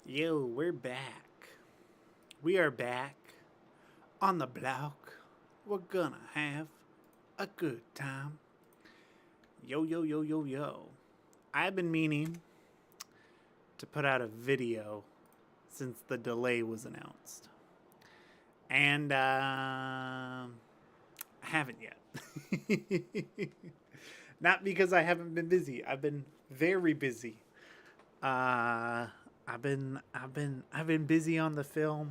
Yo, we're back. We are back on the block. We're gonna have a good time. Yo, yo, yo, yo, yo. I've been meaning to put out a video since the delay was announced. And I haven't yet. Not because I haven't been busy. I've been very busy. I've been busy on the film,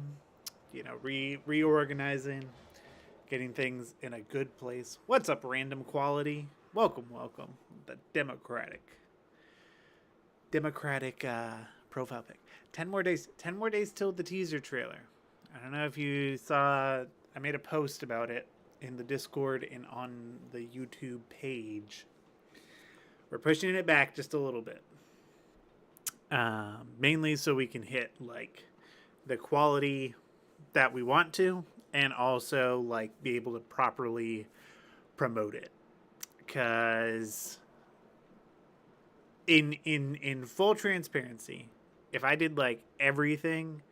reorganizing, getting things in a good place. What's up, random quality? Welcome, welcome. The democratic profile pic. 10 more days. 10 more days till the teaser trailer. I don't know if you saw. I made a post about it in the Discord and on the YouTube page. We're pushing it back just a little bit. Mainly so we can hit like the quality that we want to, and also like be able to properly promote it. Because in full transparency, if I did like everything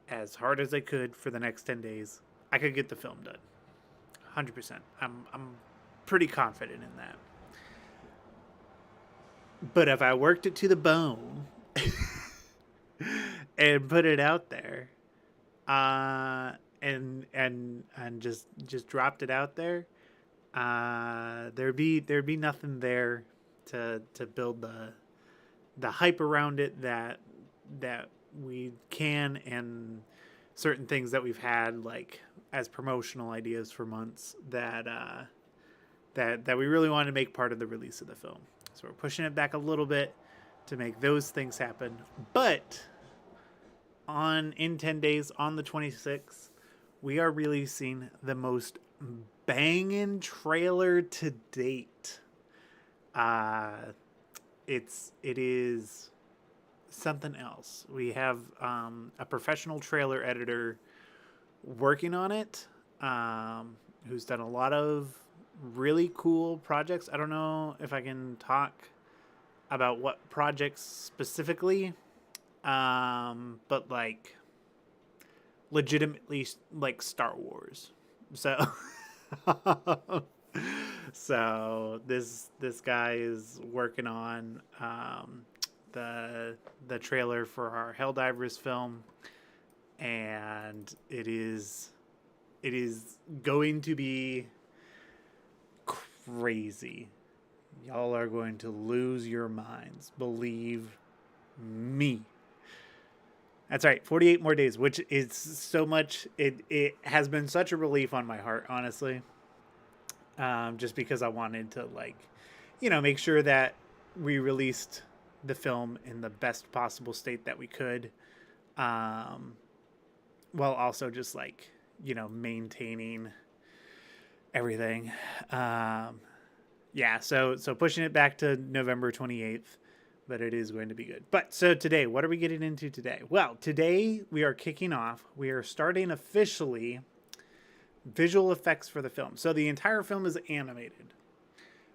as hard as I could for the next 10 days, I could get the film done. 100%. I'm pretty confident in that. But if I worked it to the bone and put it out there, and just dropped it out there, there'd be nothing there to build the hype around it that we can, and certain things that we've had like as promotional ideas for months that we really want to make part of the release of the film. So we're pushing it back a little bit to make those things happen. But in 10 days, on the 26th, we are releasing the most banging trailer to date. It is something else. We have a professional trailer editor working on it, who's done a lot of really cool projects. I don't know if I can talk about what projects specifically, but like legitimately like Star Wars. So so this guy is working on the trailer for our Helldivers film, and it is going to be crazy. Y'all are going to lose your minds. Believe me. That's right. 48 more days, which is so much. It has been such a relief on my heart, honestly. Just because I wanted to make sure that we released the film in the best possible state that we could, while also just maintaining everything. So pushing it back to November 28th, but it is going to be good. But so today, what are we getting into today? Well, today we are kicking off. We are starting officially visual effects for the film. So the entire film is animated,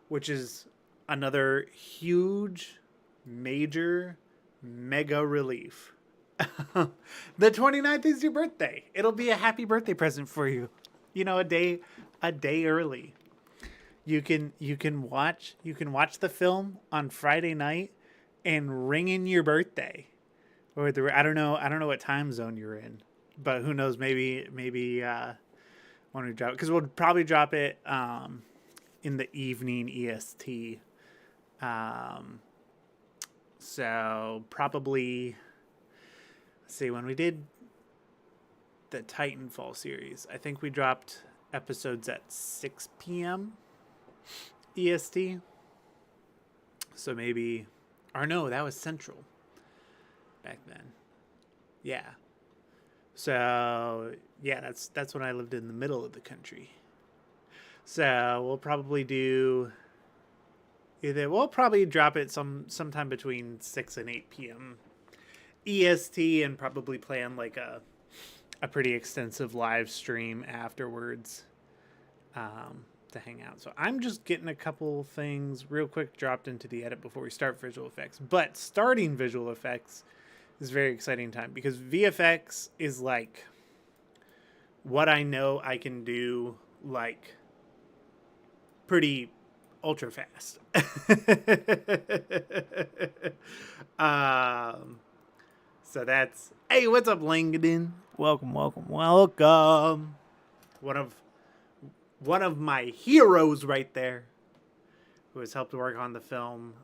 which is another huge, major, mega relief. The 29th is your birthday. It'll be a happy birthday present for you. A day early. You can watch the film on Friday night and ring in your birthday. Or I don't know what time zone you're in, but who knows? Maybe when we drop it, because we'll probably drop it in the evening EST. So probably, let's see, when we did the Titanfall series, I think we dropped episodes at 6 p.m. EST. So maybe, or no, that was Central back then. Yeah. So yeah, that's when I lived in the middle of the country. So we'll probably drop it sometime between 6 and 8 p.m. EST, and probably plan like a pretty extensive live stream afterwards, to hang out. So I'm just getting a couple things real quick dropped into the edit before we start visual effects. But starting visual effects This is a very exciting time because VFX is like what I know I can do like pretty ultra fast. um, so that's, hey, what's up, Langdon? Welcome, welcome, welcome. One of my heroes right there, who has helped work on the film,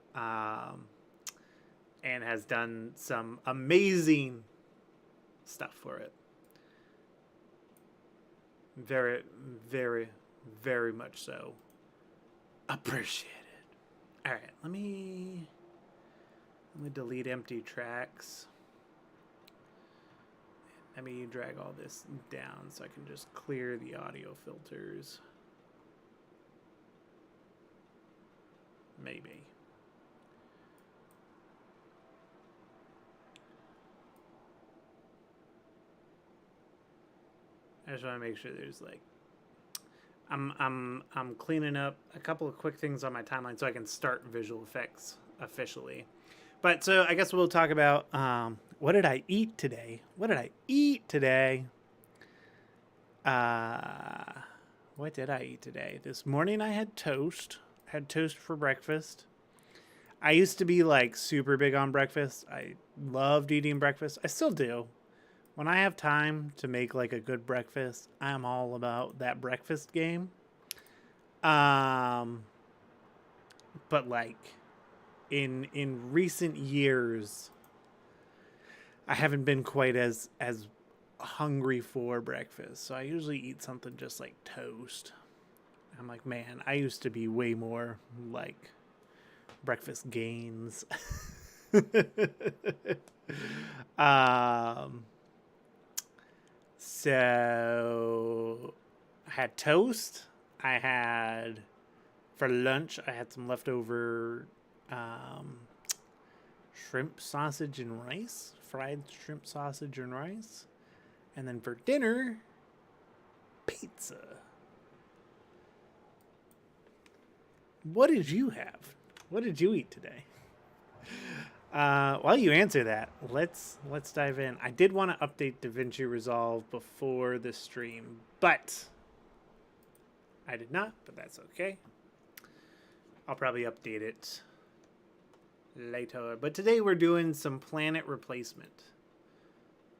and has done some amazing stuff for it. Very, very, very much so. Appreciate it. All right, let me delete empty tracks. Let me drag all this down so I can just clear the audio filters. Maybe. I just want to make sure there's like I'm cleaning up a couple of quick things on my timeline so I can start visual effects officially. But so I guess we'll talk about what did I eat today? What did I eat today? What did I eat today? This morning I had toast. Had toast for breakfast. I used to be like super big on breakfast. I loved eating breakfast. I still do. When I have time to make like a good breakfast, I'm all about that breakfast game. But like in recent years, I haven't been quite as hungry for breakfast. So I usually eat something just like toast. I'm like, man, I used to be way more like breakfast gains. So I had toast. I had, for lunch, I had some leftover shrimp sausage and rice, fried shrimp sausage and rice. And then for dinner, pizza. What did you have? What did you eat today? While you answer that, let's dive in. I did want to update DaVinci Resolve before the stream, but I did not, but that's okay. I'll probably update it later. But today we're doing some planet replacement.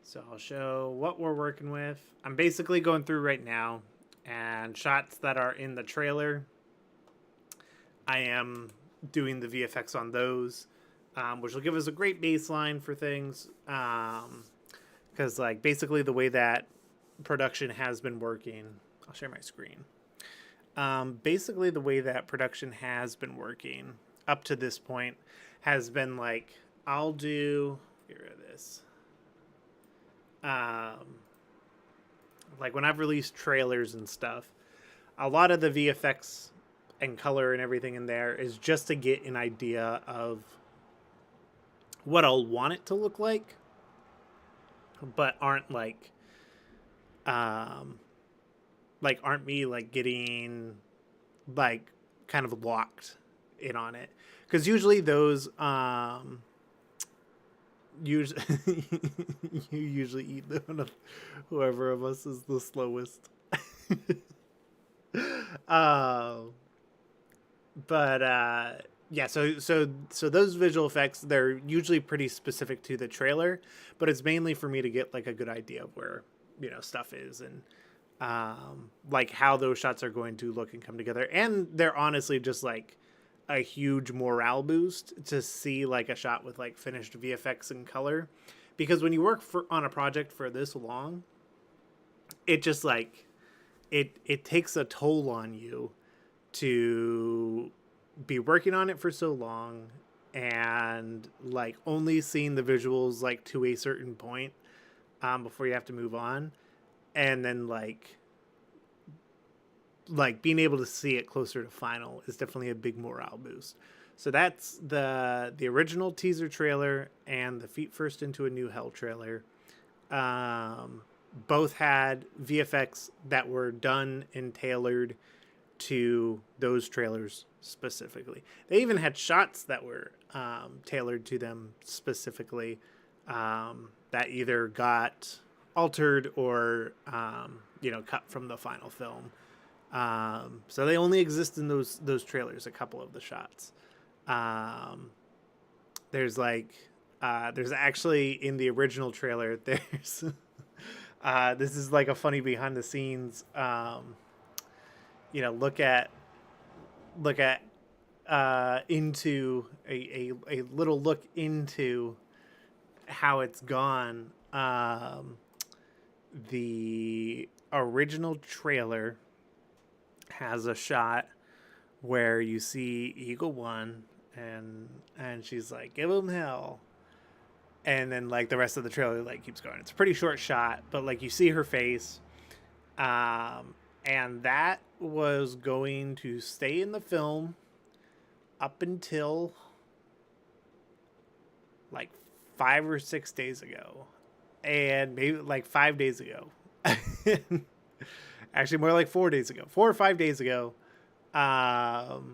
So I'll show what we're working with. I'm basically going through right now, and shots that are in the trailer, I am doing the VFX on those, which will give us a great baseline for things. Because like basically the way that production has been working, I'll share my screen. Basically the way that production has been working up to this point has been like, I'll do, get rid of this. Like when I've released trailers and stuff, a lot of the VFX and color and everything in there is just to get an idea of what I'll want it to look like, but aren't like aren't me like getting like kind of locked in on it, because usually those you usually eat one of whoever of us is the slowest. Yeah, so those visual effects, they're usually pretty specific to the trailer, but it's mainly for me to get like a good idea of where, you know, stuff is, and like how those shots are going to look and come together. And they're honestly just like a huge morale boost to see like a shot with like finished VFX and color, because when you work on a project for this long, it just like it takes a toll on you to be working on it for so long and like only seeing the visuals like to a certain point before you have to move on, and then like being able to see it closer to final is definitely a big morale boost. So that's the original teaser trailer and the Feet First into a New Hell trailer. Both had VFX that were done and tailored to those trailers specifically. They even had shots that were tailored to them specifically. that either got altered or cut from the final film. So they only exist in those trailers. A couple of the shots. There's there's actually in the original trailer. There's this is like a funny behind the scenes. Look at into a little look into how it's gone. The original trailer has a shot where you see Eagle One and she's like, give him hell. And then like the rest of the trailer like keeps going. It's a pretty short shot, but like you see her face. And that was going to stay in the film up until like 5 or 6 days ago. And maybe like 5 days ago. Actually, more like 4 days ago. 4 or 5 days ago. And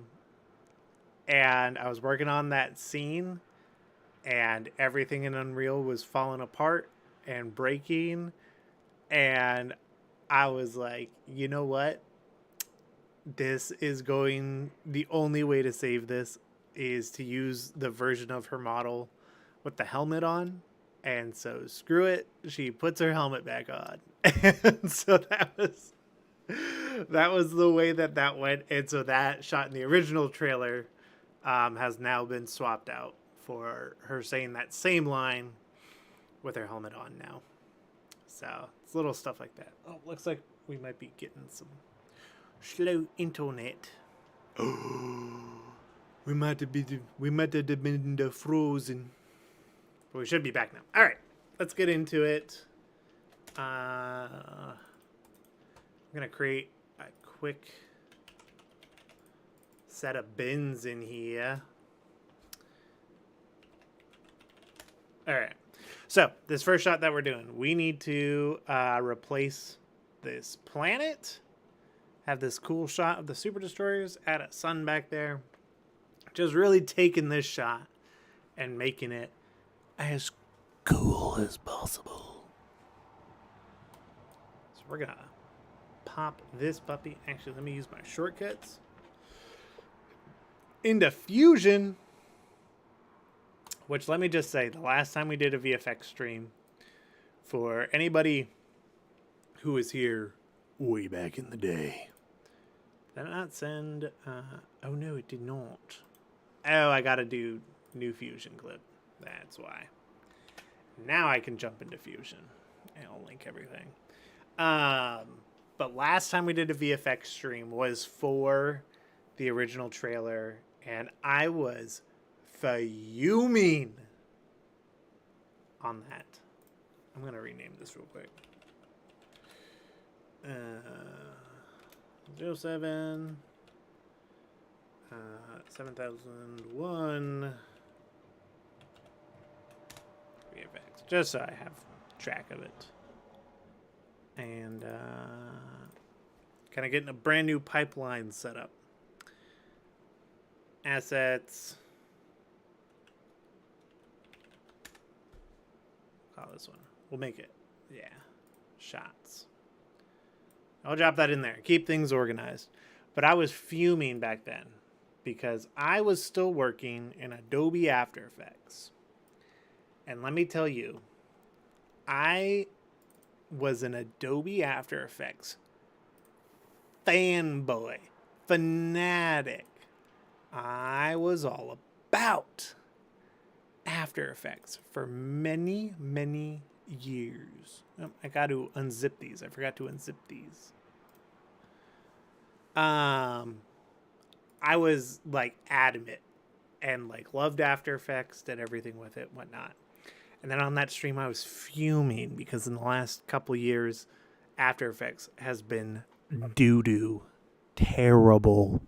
I was working on that scene. And everything in Unreal was falling apart and breaking. And I was like, you know what? The only way to save this is to use the version of her model with the helmet on. And so screw it. She puts her helmet back on. And so that was the way that went. And so that shot in the original trailer has now been swapped out for her saying that same line with her helmet on now. So it's little stuff like that. Oh, looks like we might be getting some slow internet. We might have been frozen. But we should be back now. All right, let's get into it. I'm gonna create a quick set of bins in here. All right. So this first shot that we're doing, we need to replace this planet. Have this cool shot of the super destroyers. Add a sun back there. Just really taking this shot and making it as cool as possible. So we're gonna pop this puppy. Actually, let me use my shortcuts into Fusion. Which, let me just say, the last time we did a VFX stream, for anybody who was here way back in the day, did not send, oh no, it did not. Oh, I gotta do new Fusion clip. That's why. Now I can jump into Fusion. And I'll link everything. But last time we did a VFX stream was for the original trailer, and I was fuming on that. I'm going to rename this real quick. 07 7001 VFX, just so I have track of it. And kind of getting a brand new pipeline set up. Assets. Call this one. We'll make it. Yeah. Shots. I'll drop that in there. Keep things organized. But I was fuming back then because I was still working in Adobe After Effects. And let me tell you, I was an Adobe After Effects fanboy, fanatic. I was all about After Effects for many, many years. Oh, I got to unzip these. I forgot to unzip these. I was like adamant and like loved After Effects, did everything with it, whatnot. And then on that stream, I was fuming because in the last couple of years, After Effects has been doo-doo, terrible.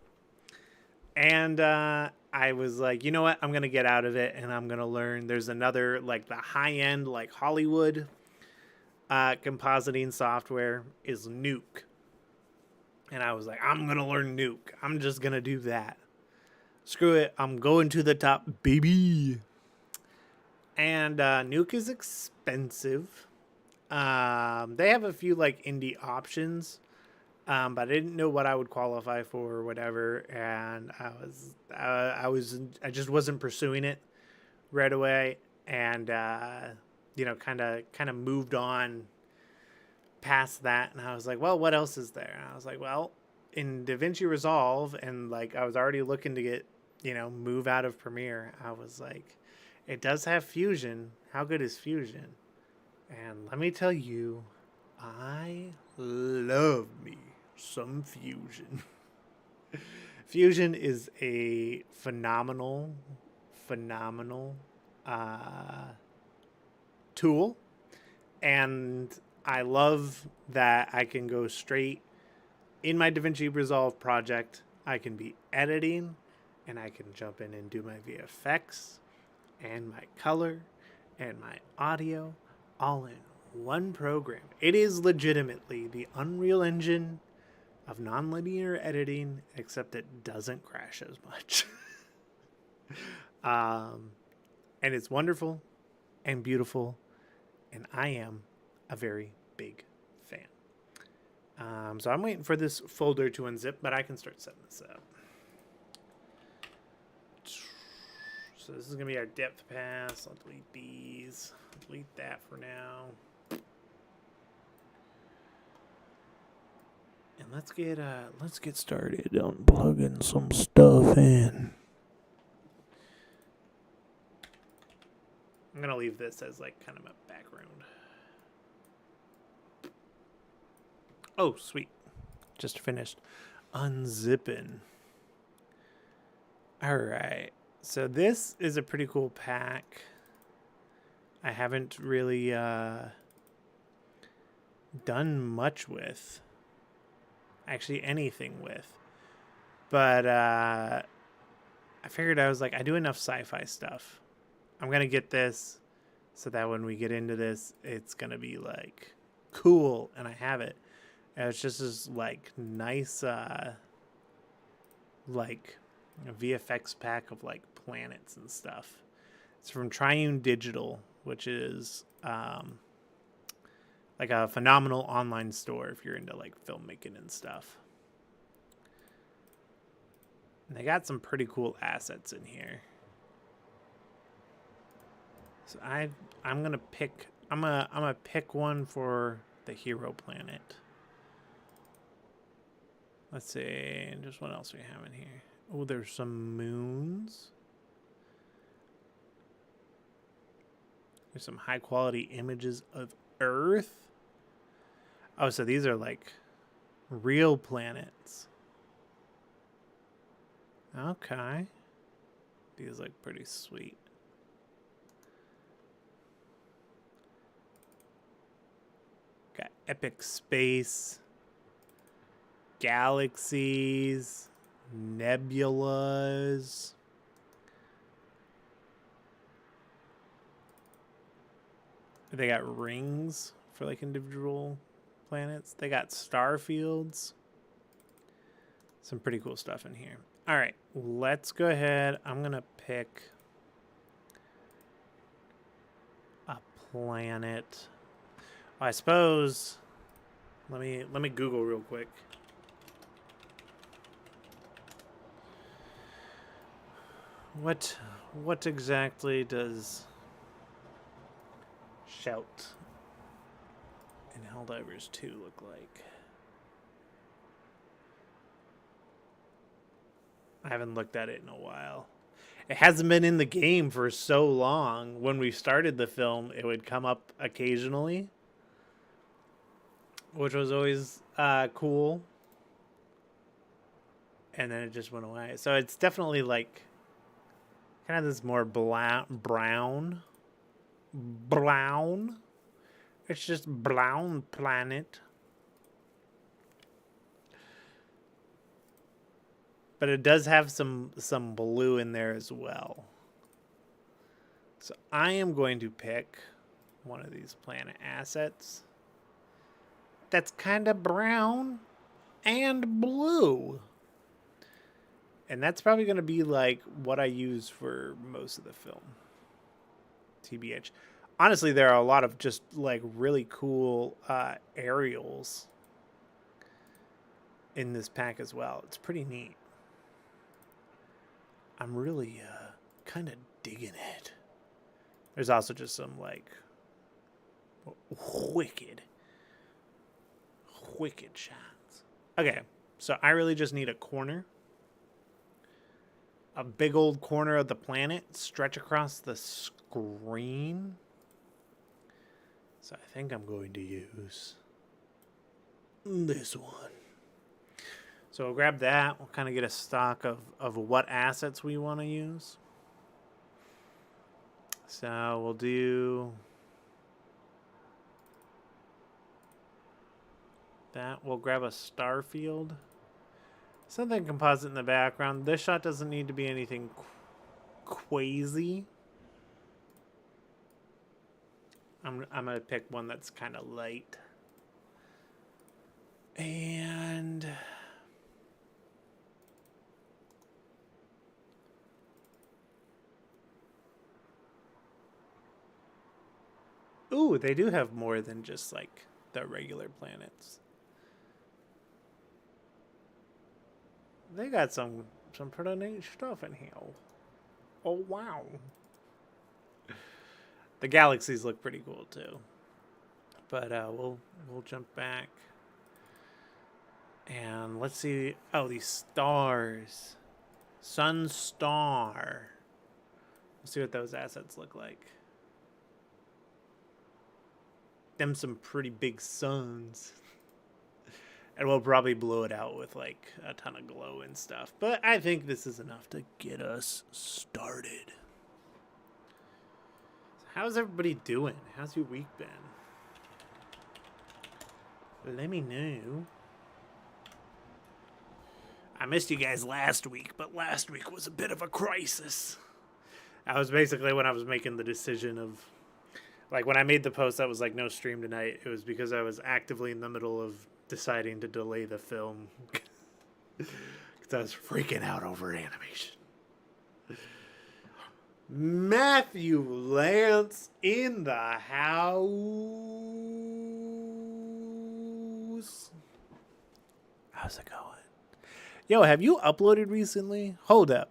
And I was like, you know what? I'm going to get out of it and I'm going to learn. There's another, like the high-end, like Hollywood compositing software is Nuke. And I was like, I'm going to learn Nuke. I'm just going to do that. Screw it. I'm going to the top, baby. And Nuke is expensive. They have a few like indie options, but I didn't know what I would qualify for or whatever, and I just wasn't pursuing it right away, and kind of moved on past that, and I was like, well, what else is there? And I was like, well, in DaVinci Resolve, and like I was already looking to get move out of Premiere. I was like, it does have Fusion. How good is Fusion? And let me tell you, I love me some Fusion. Fusion is a phenomenal uh, tool. And I love that I can go straight in my DaVinci Resolve project. I can be editing and I can jump in and do my VFX and my color and my audio all in one program. It is legitimately the Unreal Engine of nonlinear editing, except it doesn't crash as much. And it's wonderful and beautiful, and I am a very big fan. So I'm waiting for this folder to unzip, but I can start setting this up. So this is going to be our depth pass. I'll delete these. I'll delete that for now. And let's get started on plugging some stuff in. I'm going to leave this as like kind of a background. Oh, sweet. Just finished unzipping. All right. So this is a pretty cool pack. I haven't really done much with. Actually, anything with. But I figured I was like, I do enough sci-fi stuff. I'm going to get this so that when we get into this, it's going to be like cool and I have it. And it's just this like nice like a VFX pack of like planets and stuff. It's from Triune Digital, which is like a phenomenal online store if you're into like filmmaking and stuff. And they got some pretty cool assets in here. So I'm gonna pick one for the hero planet. Let's see, just what else we have in here. Oh, there's some moons. There's some high quality images of Earth. Oh, so these are like real planets. Okay. These look pretty sweet. Got epic space, galaxies, nebulas. They got rings for like individual planets. They got star fields. Some pretty cool stuff in here. All right, let's go ahead. I'm gonna pick a planet. I suppose. Let me Google real quick. What exactly does Shout in Helldivers 2 look like? I haven't looked at it in a while. It hasn't been in the game for so long. When we started the film, it would come up occasionally, which was always cool. And then it just went away. So it's definitely like kind of this more brown. It's just brown planet. But it does have some blue in there as well. So I am going to pick one of these planet assets that's kind of brown and blue. And that's probably going to be like what I use for most of the film. TBH. Honestly, there are a lot of just like really cool aerials in this pack as well. It's pretty neat. I'm really kind of digging it. There's also just some like wicked shots. Okay, so I really just need a corner. A big old corner of the planet stretch across the screen. So I think I'm going to use this one. So we'll grab that. We'll kind of get a stock of what assets we want to use. So we'll do that. We'll grab a star field. Something composite in the background. This shot doesn't need to be anything crazy. I'm going to pick one that's kind of light. And ooh, they do have more than just like the regular planets. They got some pretty neat stuff in here. Oh wow. The galaxies look pretty cool too. But we'll jump back. And let's see. Oh, these stars. Sun star. Let's see what those assets look like. Them some pretty big suns. And we'll probably blow it out with like a ton of glow and stuff. But I think this is enough to get us started. How's everybody doing? How's your week been? Let me know. I missed you guys last week, but last week was a bit of a crisis. That was basically when I was making the decision of, like, when I made the post that was like no stream tonight, it was because I was actively in the middle of deciding to delay the film. Because I was freaking out over animation. Matthew Lance in the house. How's it going? Yo, have you uploaded recently? Hold up.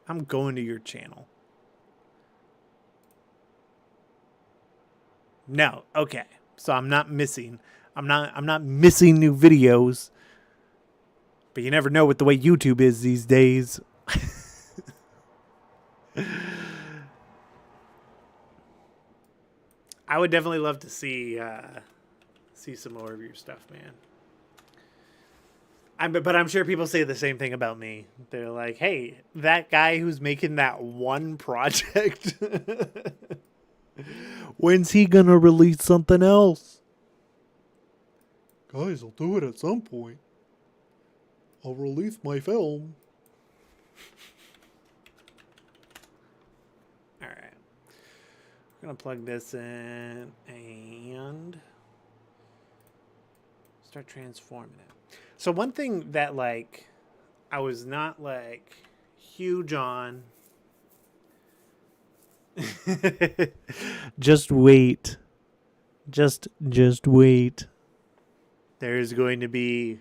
I'm going to your channel. No, okay. So I'm not missing. I'm not missing new videos. But you never know with the way YouTube is these days. I would definitely love to see some more of your stuff, man. But I'm sure people say the same thing about me. They're like, hey, that guy who's making that one project, when's he gonna release something else? Guys, I'll do it at some point. I'll release my film. Alright. I'm gonna plug this in and start transforming it. So one thing that, like, I was not, like, huge on. Just wait. Just wait. There's going to be...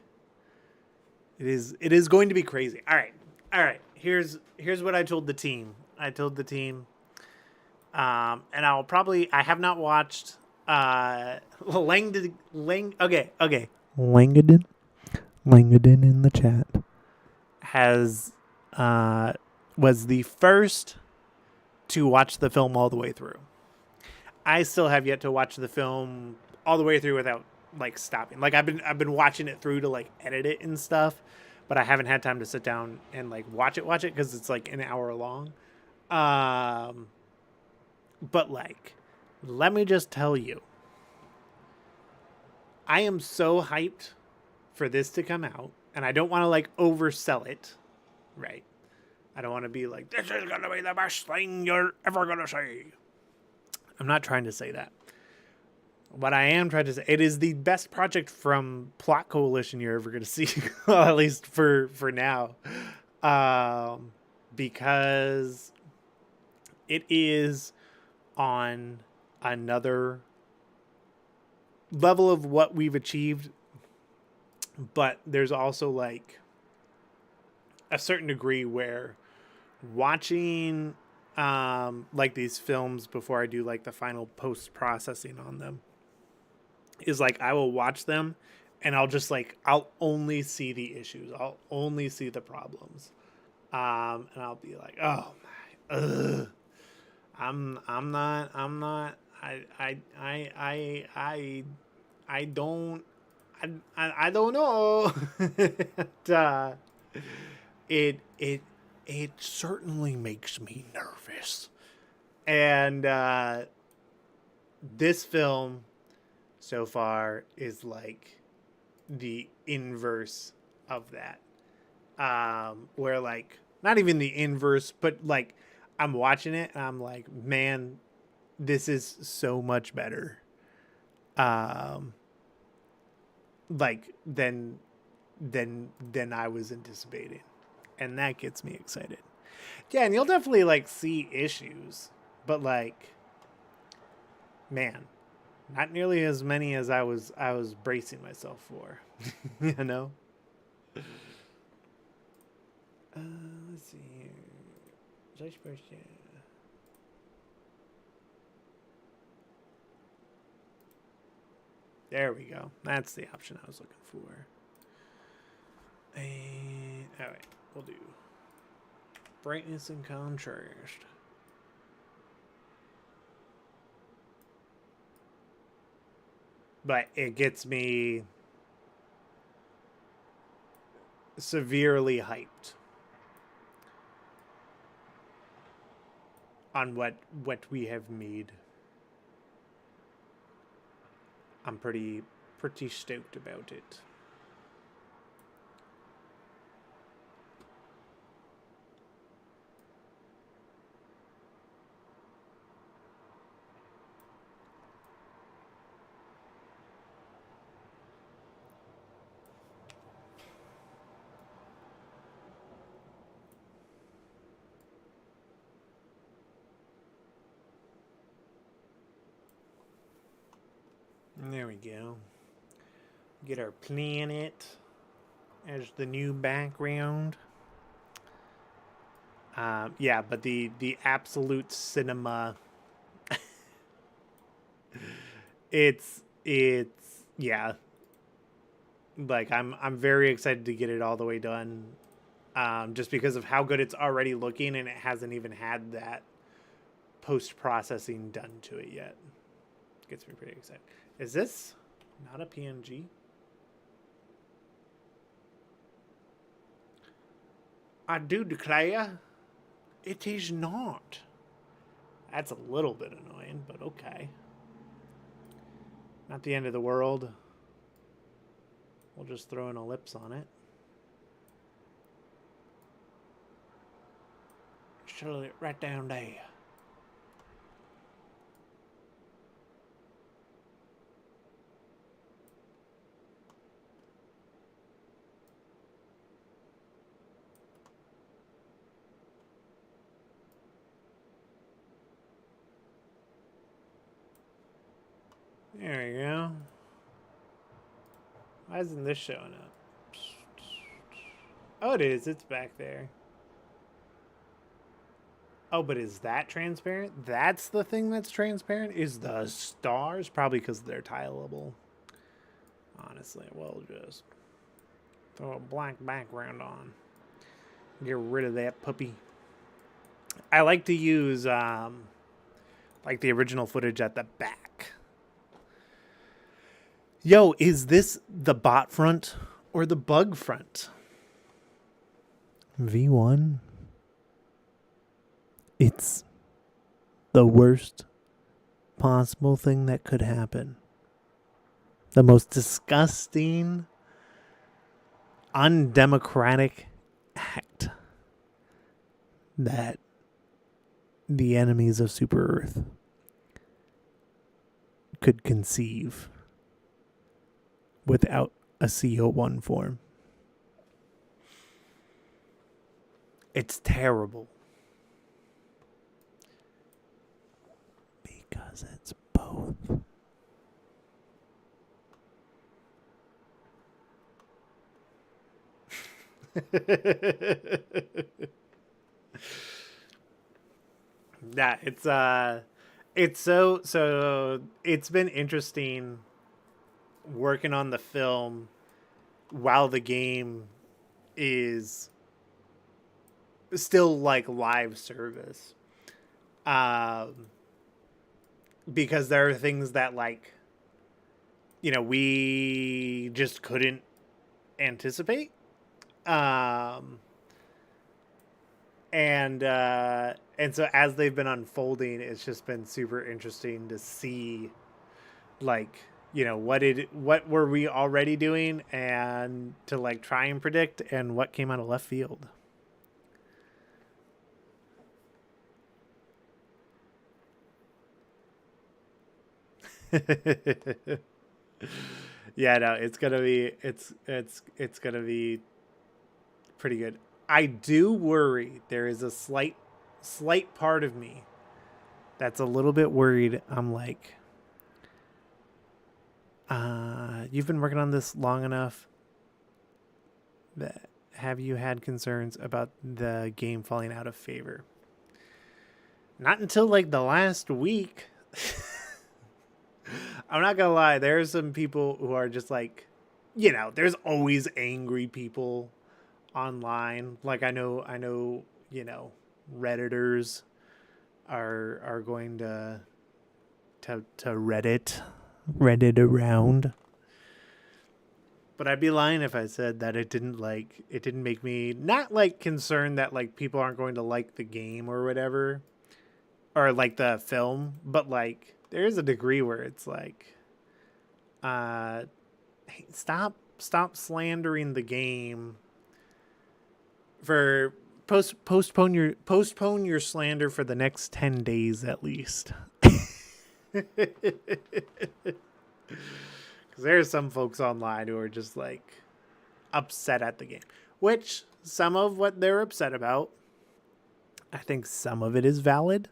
It is going to be crazy. All right. Here's what I told the team. And I have not watched Langdon. Okay. Langdon in the chat was the first to watch the film all the way through. I still have yet to watch the film all the way through without like stopping. Like I've been watching it through to like edit it and stuff, but I haven't had time to sit down and like watch it because it's like an hour long. But like, let me just tell you, I am so hyped for this to come out, and I don't want to like oversell it, right? I don't want to be like, this is gonna be the best thing you're ever gonna see. I'm not trying to say that. What I am trying to say, it is the best project from Plot Coalition you're ever gonna see, well, at least for now, because it is on another level of what we've achieved, but there's also like a certain degree where watching like these films before I do like the final post processing on them is like I will watch them and I'll only see the issues. I'll only see the problems. And I'll be like, "Oh my, I'm not I don't I don't know." And, it it it certainly makes me nervous. And this film so far is like the inverse of that. Where like not even the inverse, but like I'm watching it and I'm like, man, this is so much better. Um, like than I was anticipating, and that gets me excited. Yeah, and you'll definitely like see issues, but like, man, not nearly as many as I was bracing myself for. You know. Let's see here. Was I supposed to? There we go. That's the option I was looking for. And all right, we'll do brightness and contrast. But it gets me severely hyped on what we have made. I'm pretty stoked about it. There we go. Get our planet as the new background. Yeah, but the absolute cinema. it's yeah. Like I'm very excited to get it all the way done. Just because of how good it's already looking, and it hasn't even had that post processing done to it yet. Gets me pretty excited. Is this not a PNG? I do declare it is not. That's a little bit annoying, but okay. Not the end of the world. We'll just throw an ellipse on it. Shut it right down there. There you go. Why isn't this showing up? Oh, it is. It's back there. Oh, but is that transparent? That's the thing that's transparent? Is the stars? Probably because they're tileable. Honestly, we'll just throw a black background on. Get rid of that puppy. I like to use like the original footage at the back. Yo, is this the bot front or the bug front? V1? It's the worst possible thing that could happen. The most disgusting, undemocratic act that the enemies of Super Earth could conceive without a CO1 form. It's terrible. because it's both. Yeah, it's so it's been interesting working on the film while the game is still like live service. Um because there are things that like we just couldn't anticipate. Um and so as they've been unfolding, it's just been super interesting to see like what were we already doing and to like try and predict and what came out of left field. Yeah, no, it's gonna be pretty good. I do worry there is a slight part of me that's a little bit worried. I'm like, you've been working on this long enough. That have you had concerns about the game falling out of favor? Not until like the last week. I'm not gonna lie. There's some people who are just like, there's always angry people online. Like I know, Redditors are going to Reddit around. But I'd be lying if I said that it didn't make me not like concerned that like people aren't going to like the game or whatever, or like the film, but like there is a degree where it's like, hey, stop slandering the game for postpone your slander for the next 10 days at least. Because there's some folks online who are just like upset at the game, which some of what they're upset about, I think some of it is valid.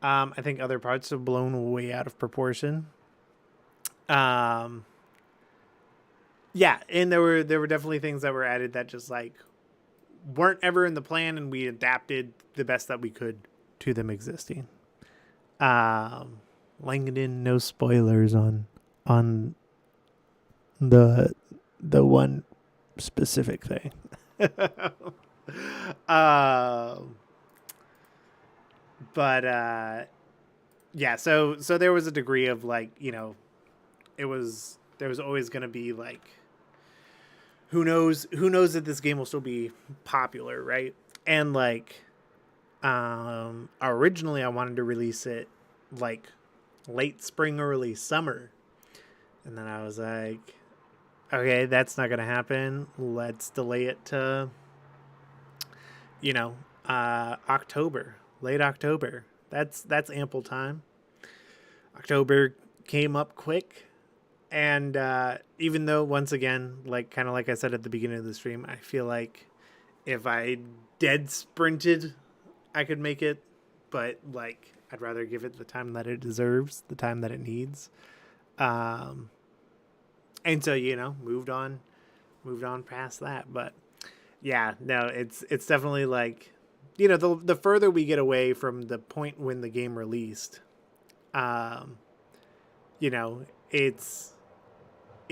I think other parts have blown way out of proportion. Yeah, and there were definitely things that were added that just like weren't ever in the plan, and we adapted the best that we could to them existing. Langdon, no spoilers on the one specific thing. But yeah, so there was a degree of like, there was always going to be like, who knows that this game will still be popular, right? And like originally I wanted to release it like late spring, early summer, and then I was like, okay, that's not gonna happen. Let's delay it to October, late October. That's ample time. October came up quick. And even though, once again, like kind of like I said at the beginning of the stream, I feel like if I dead sprinted, I could make it. But like, I'd rather give it the time that it deserves, the time that it needs. And so moved on past that. But yeah, no, it's definitely like, the further we get away from the point when the game released,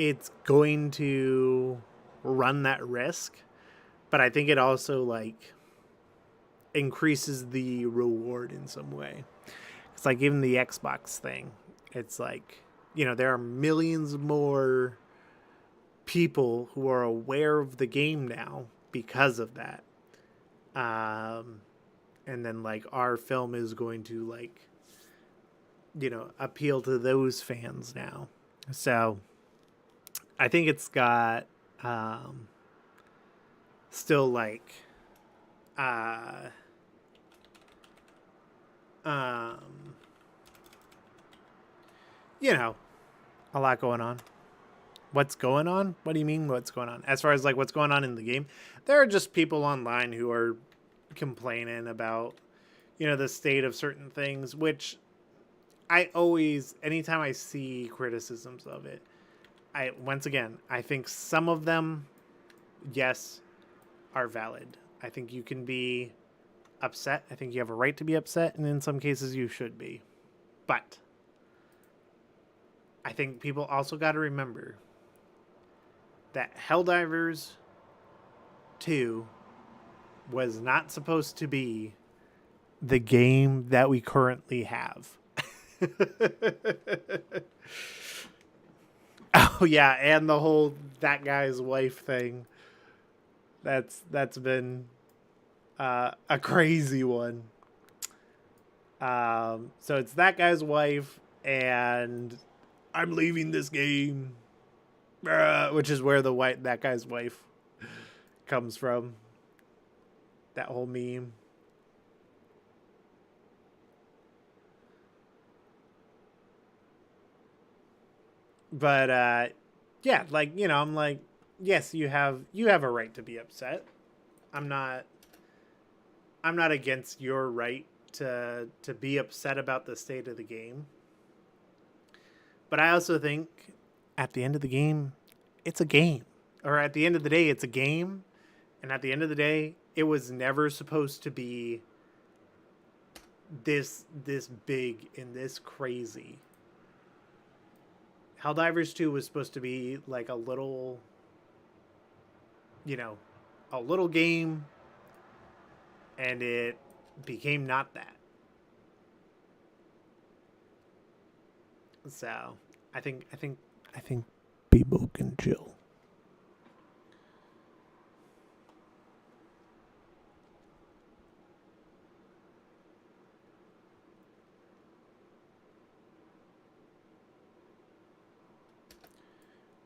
it's going to run that risk, but I think it also like increases the reward in some way. It's like even the Xbox thing. It's like, there are millions more people who are aware of the game now because of that. And then like our film is going to like, appeal to those fans now. So I think it's got still like a lot going on. What's going on? What do you mean what's going on? As far as like what's going on in the game, there are just people online who are complaining about the state of certain things, which I always, anytime I see criticisms of it, once again, I think some of them, yes, are valid. I think you can be upset. I think you have a right to be upset, and in some cases you should be. But I think people also got to remember that Helldivers 2 was not supposed to be the game that we currently have. Oh yeah, and the whole that guy's wife thing. That's been a crazy one. So it's that guy's wife, and I'm leaving this game, which is where that guy's wife comes from. That whole meme. But yeah, like, I'm like, yes, you have a right to be upset. I'm not against your right to be upset about the state of the game. But I also think at the end of the game, it's a game. Or at the end of the day, it's a game. And at the end of the day, it was never supposed to be this big and this crazy. Helldivers 2 was supposed to be like a little game, and it became not that. So I think people can chill.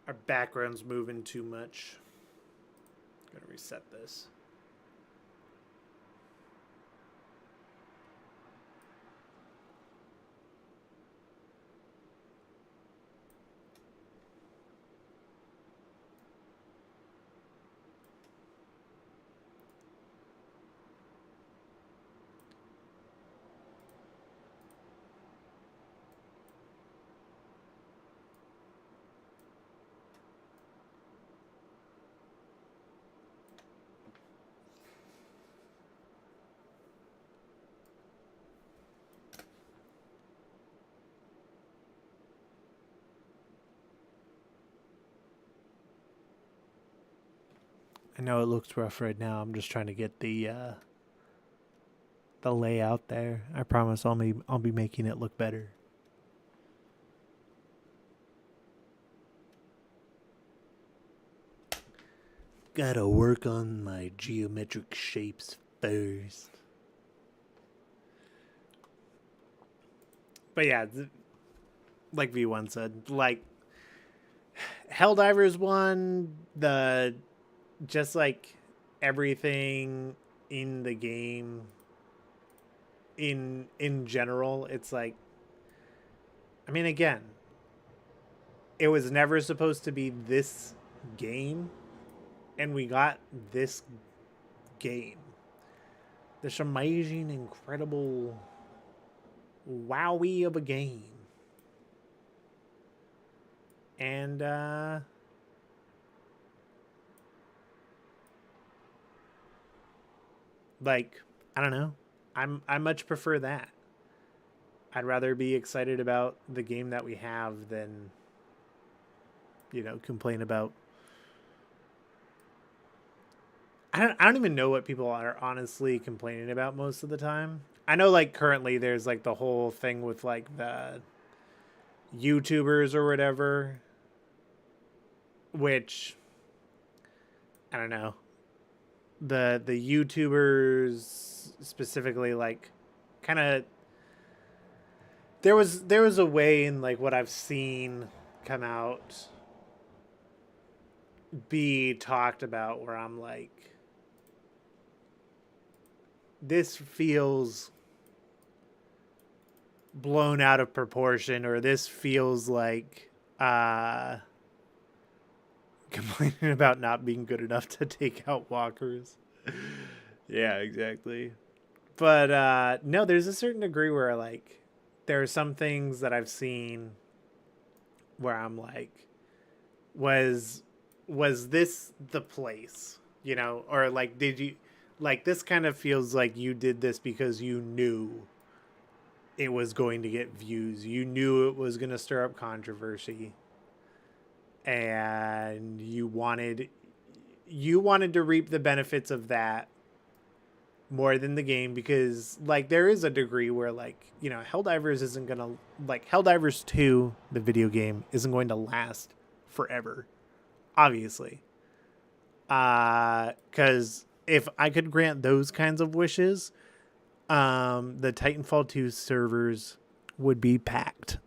Our background's moving too much. I'm gonna reset this. I know it looks rough right now. I'm just trying to get the layout there. I promise I'll be making it look better. Gotta work on my geometric shapes first. But yeah, like V1 said, like Helldivers 1, just like everything in the game in general, it's like, I mean, again, it was never supposed to be this game, and we got this game. This amazing, incredible wowie of a game. And like, I don't know. I much prefer that. I'd rather be excited about the game that we have than complain about. I don't even know what people are honestly complaining about most of the time. I know, like, currently there's like the whole thing with like the YouTubers or whatever, which I don't know. The YouTubers specifically, like, kind of, there was a way in like what I've seen come out be talked about where I'm like, this feels blown out of proportion, or this feels like complaining about not being good enough to take out walkers. Yeah, exactly. But no, there's a certain degree where like there are some things that I've seen where I'm like, was was this the place, you know, or like did you, like, this kind of feels like you did this because you knew it was going to get views, you knew it was going to stir up controversy, and you wanted to reap the benefits of that more than the game, because like there is a degree where, like, you know, Helldivers isn't gonna, like, Helldivers 2, the video game, isn't going to last forever, obviously. Because if I could grant those kinds of wishes, the Titanfall 2 servers would be packed.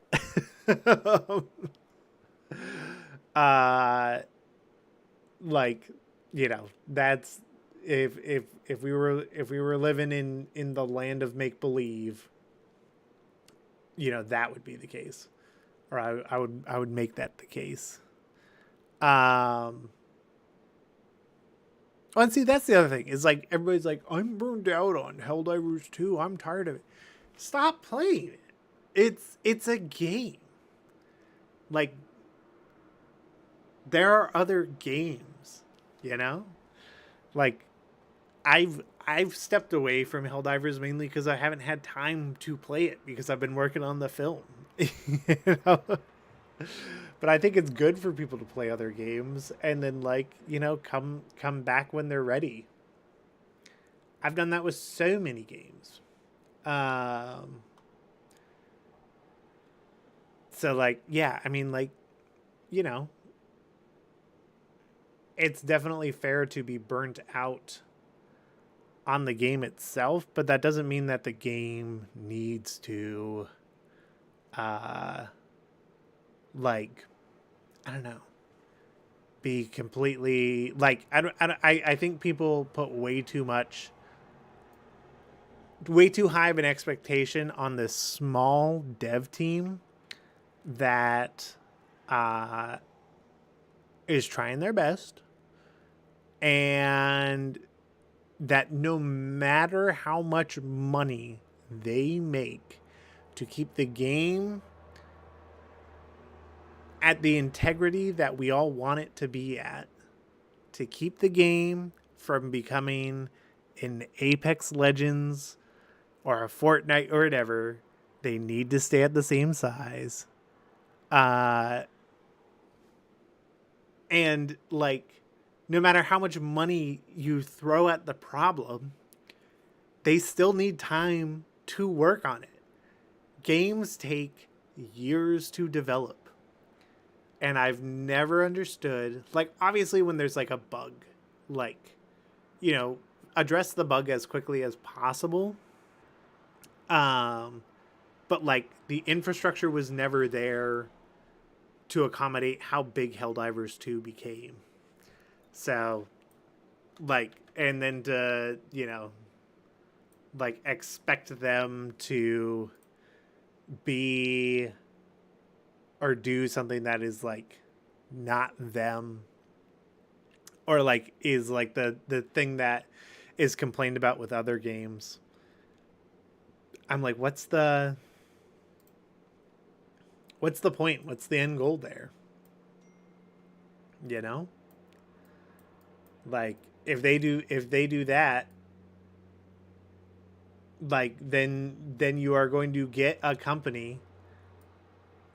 uh like, you know, that's, if we were living in the land of make believe, you know, that would be the case, or I would make that the case. And see, that's the other thing, is like everybody's like, I'm burned out on Helldivers 2, I'm tired of it. Stop playing it. It's a game. Like, there are other games, you know? Like, I've stepped away from Helldivers mainly because I haven't had time to play it because I've been working on the film. You know? But I think it's good for people to play other games and then, like, you know, come back when they're ready. I've done that with so many games. Um so like, yeah, I mean, like, you know, it's definitely fair to be burnt out on the game itself, but that doesn't mean that the game needs to uh like, I don't know, be completely like, I think people put way too high of an expectation on this small dev team that uh is trying their best, and that no matter how much money they make to keep the game at the integrity that we all want it to be at, to keep the game from becoming an Apex Legends or a Fortnite or whatever, they need to stay at the same size. Uh, and like, no matter how much money you throw at the problem, they still need time to work on it. Games take years to develop. And I've never understood, like, obviously when there's like a bug, like, you know, address the bug as quickly as possible. Um, but like, the infrastructure was never there to accommodate how big Helldivers 2 became. So, like, and then to, you know, like, expect them to be or do something that is like not them, or like is like the thing that is complained about with other games. I'm like, what's the point? What's the end goal there? You know? Like, if they do that, like, then you are going to get a company,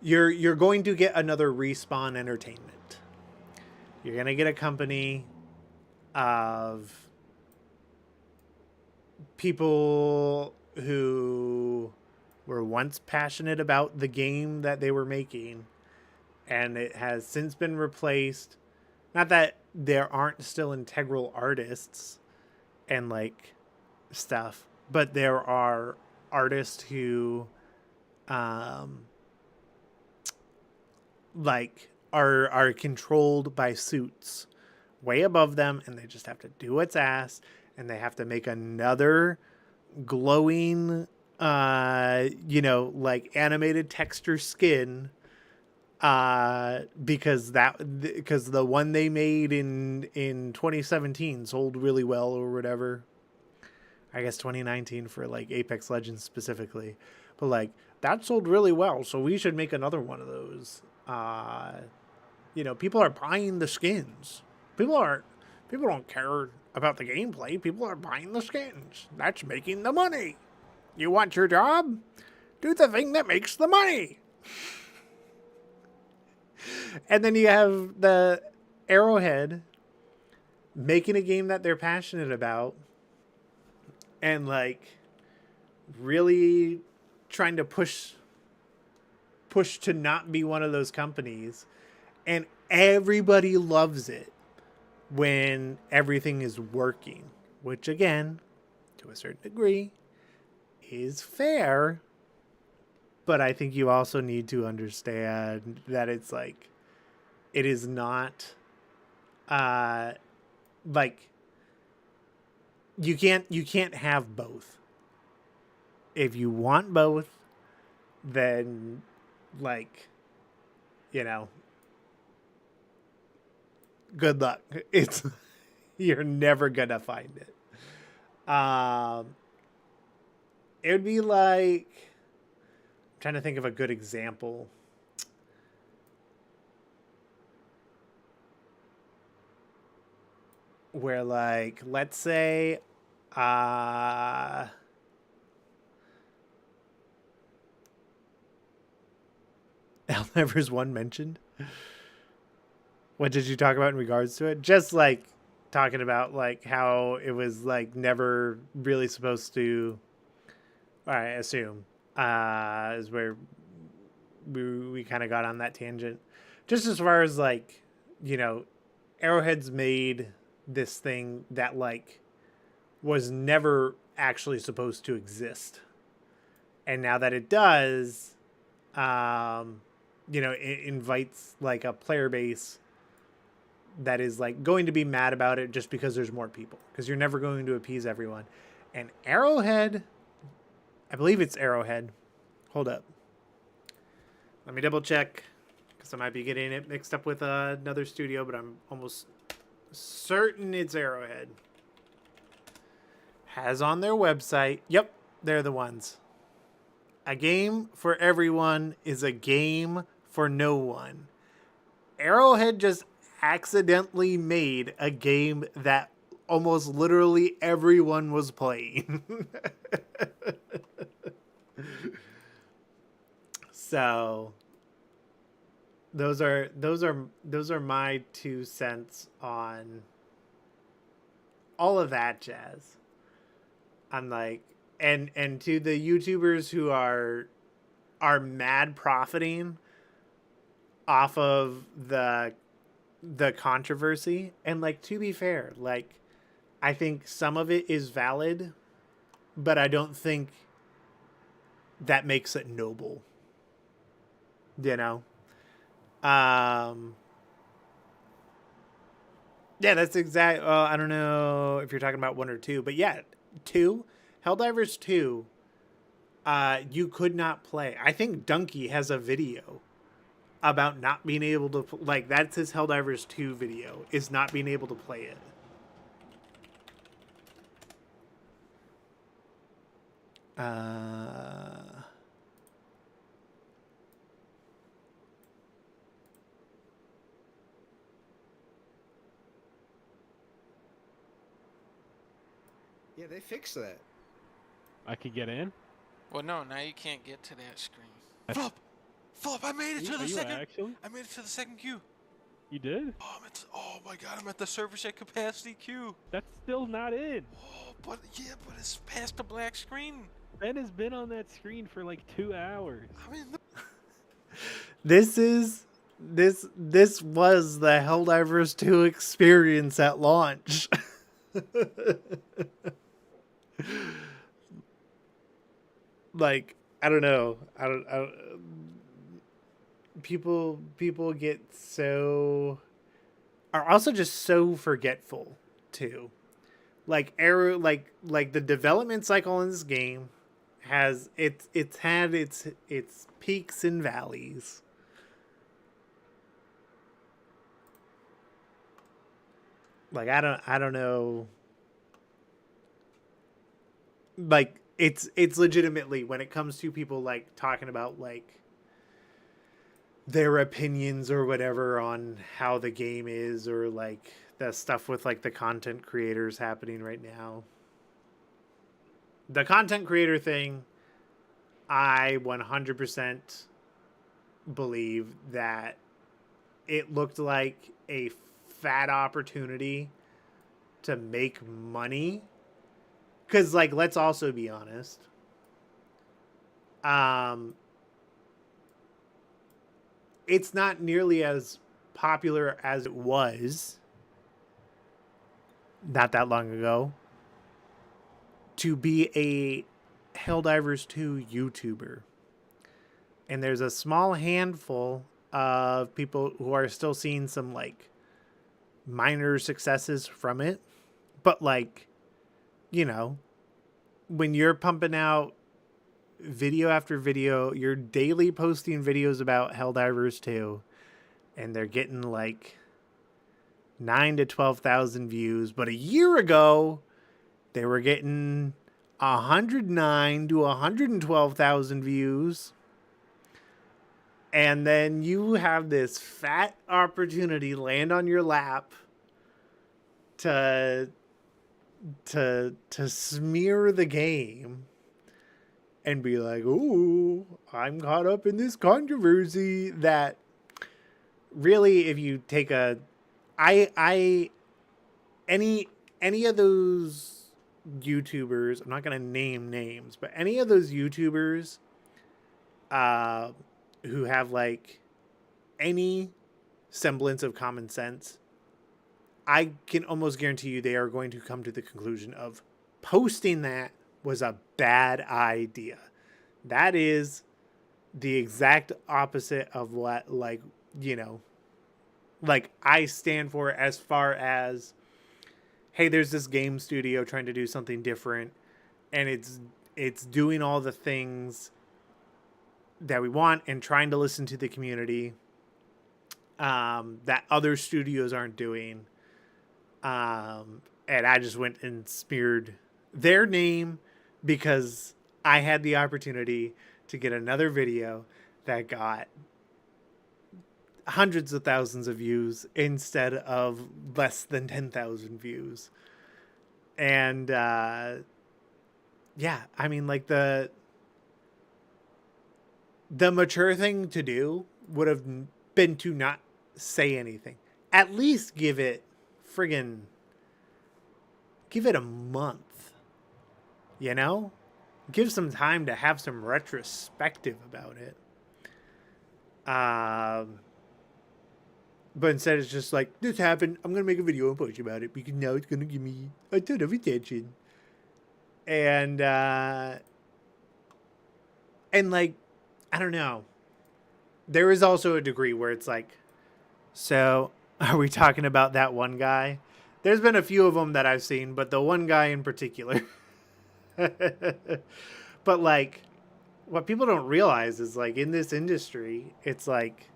you're going to get another Respawn Entertainment. You're going to get a company of people who were once passionate about the game that they were making, and it has since been replaced. Not that there aren't still integral artists and like stuff, but there are artists who um like are controlled by suits way above them, and they just have to do what's asked, and they have to make another glowing you know, like animated texture skin, because the one they made in 2017 sold really well or whatever. I guess 2019 for like Apex Legends specifically. But like, that sold really well, so we should make another one of those. You know, people are buying the skins. People don't care about the gameplay. People are buying the skins. That's making the money. You want your job? Do the thing that makes the money. And then you have the Arrowhead making a game that they're passionate about and like really trying to push to not be one of those companies, and everybody loves it when everything is working, which again, to a certain degree, is fair. But I think you also need to understand that it's like, it is not like you can't have both. If you want both, then like, you know, good luck. It's you're never gonna find it. It would be like, I'm trying to think of a good example. Where like, let's say Helldivers 1 mentioned. What did you talk about in regards to it? Just like talking about like how it was like never really supposed to, I assume, is where we kind of got on that tangent. Just as far as like, you know, Arrowhead's made this thing that like was never actually supposed to exist. And now that it does, you know, it invites like a player base that is like going to be mad about it just because there's more people, because you're never going to appease everyone. And Arrowhead, I believe it's Arrowhead. Hold up. Let me double check, because I might be getting it mixed up with another studio, but I'm almost certain it's Arrowhead. Has on their website. Yep, they're the ones. A game for everyone is a game for no one. Arrowhead just accidentally made a game that almost literally everyone was playing. So those are my 2 cents on all of that jazz. I'm like, and to the YouTubers who are mad profiting off of the controversy, and like, to be fair, like, I think some of it is valid, but I don't think that makes it noble, you know. Yeah, that's exact. Well, I don't know if you're talking about 1 or 2, but yeah, 2, Helldivers 2, you could not play. I think Donkey has a video about not being able to, like, that's his Helldivers 2 video, is not being able to play it. Yeah, they fixed that. I could get in? Well, no, now you can't get to that screen. That's- Flop! I made it to the second. Actually? I made it to the second queue. You did? Oh, oh my god, I'm at the service at capacity queue. That's still not in. Oh, but it's past the black screen. Ben has been on that screen for like 2 hours. I mean, This was the Helldivers 2 experience at launch. Like, I don't know. I don't people get so, are also just so forgetful too. Like like the development cycle in this game has it's had its peaks and valleys. Like, I don't know. Like, it's legitimately, when it comes to people like talking about like their opinions or whatever on how the game is, or like the stuff with like the content creators happening right now. The content creator thing, I 100% believe that it looked like a fat opportunity to make money. Because, like, let's also be honest. It's not nearly as popular as it was not that long ago to be a Helldivers 2 YouTuber. And there's a small handful of people who are still seeing some, like, minor successes from it. But, like, you know, when you're pumping out video after video, you're daily posting videos about Helldivers 2, and they're getting like 9 to 12,000 views. But a year ago, they were getting 109 to 112,000 views. And then you have this fat opportunity land on your lap to smear the game and be like, "Ooh, I'm caught up in this controversy." That really, if you take a, any of those YouTubers, I'm not gonna name names, but any of those YouTubers, who have like any semblance of common sense, I can almost guarantee you they are going to come to the conclusion of posting that was a bad idea. That is the exact opposite of what, like, you know, like I stand for, as far as, hey, there's this game studio trying to do something different, and it's doing all the things that we want and trying to listen to the community, that other studios aren't doing. And I just went and smeared their name because I had the opportunity to get another video that got hundreds of thousands of views instead of less than 10,000 views. And yeah, I mean, like, the mature thing to do would have been to not say anything. At least give it a month, you know? Give some time to have some retrospective about it. But instead it's just like, this happened, I'm going to make a video and post about it because now it's going to give me a ton of attention. And like, I don't know. There is also a degree where it's like, so are we talking about that one guy? There's been a few of them that I've seen, but the one guy in particular. But like, what people don't realize is, like, in this industry, it's like,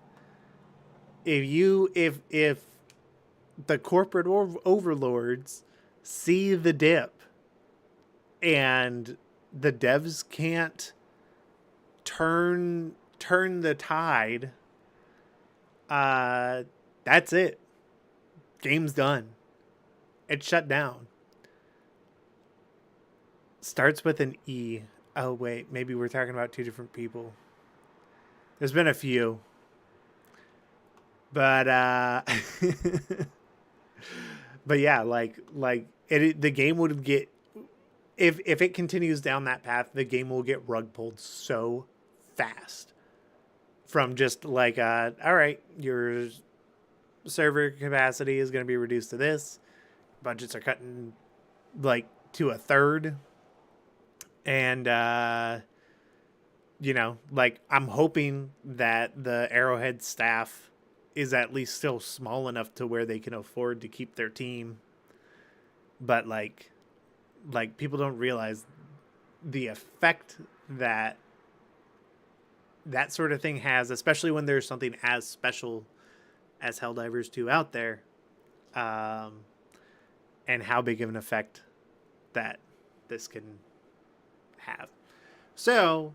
if the corporate overlords see the dip and the devs can't turn the tide, that's it. Game's done. It's shut down. Starts with an E. Oh, wait. Maybe we're talking about two different people. There's been a few. But, but yeah, like the game would get, if it continues down that path, the game will get rug pulled so fast. From just like, all right, your server capacity is going to be reduced to this. Budgets are cutting like to a third. And, you know, like, I'm hoping that the Arrowhead staff is at least still small enough to where they can afford to keep their team. But like people don't realize the effect that sort of thing has, especially when there's something as special as Helldivers 2 out there, and how big of an effect that this can have. So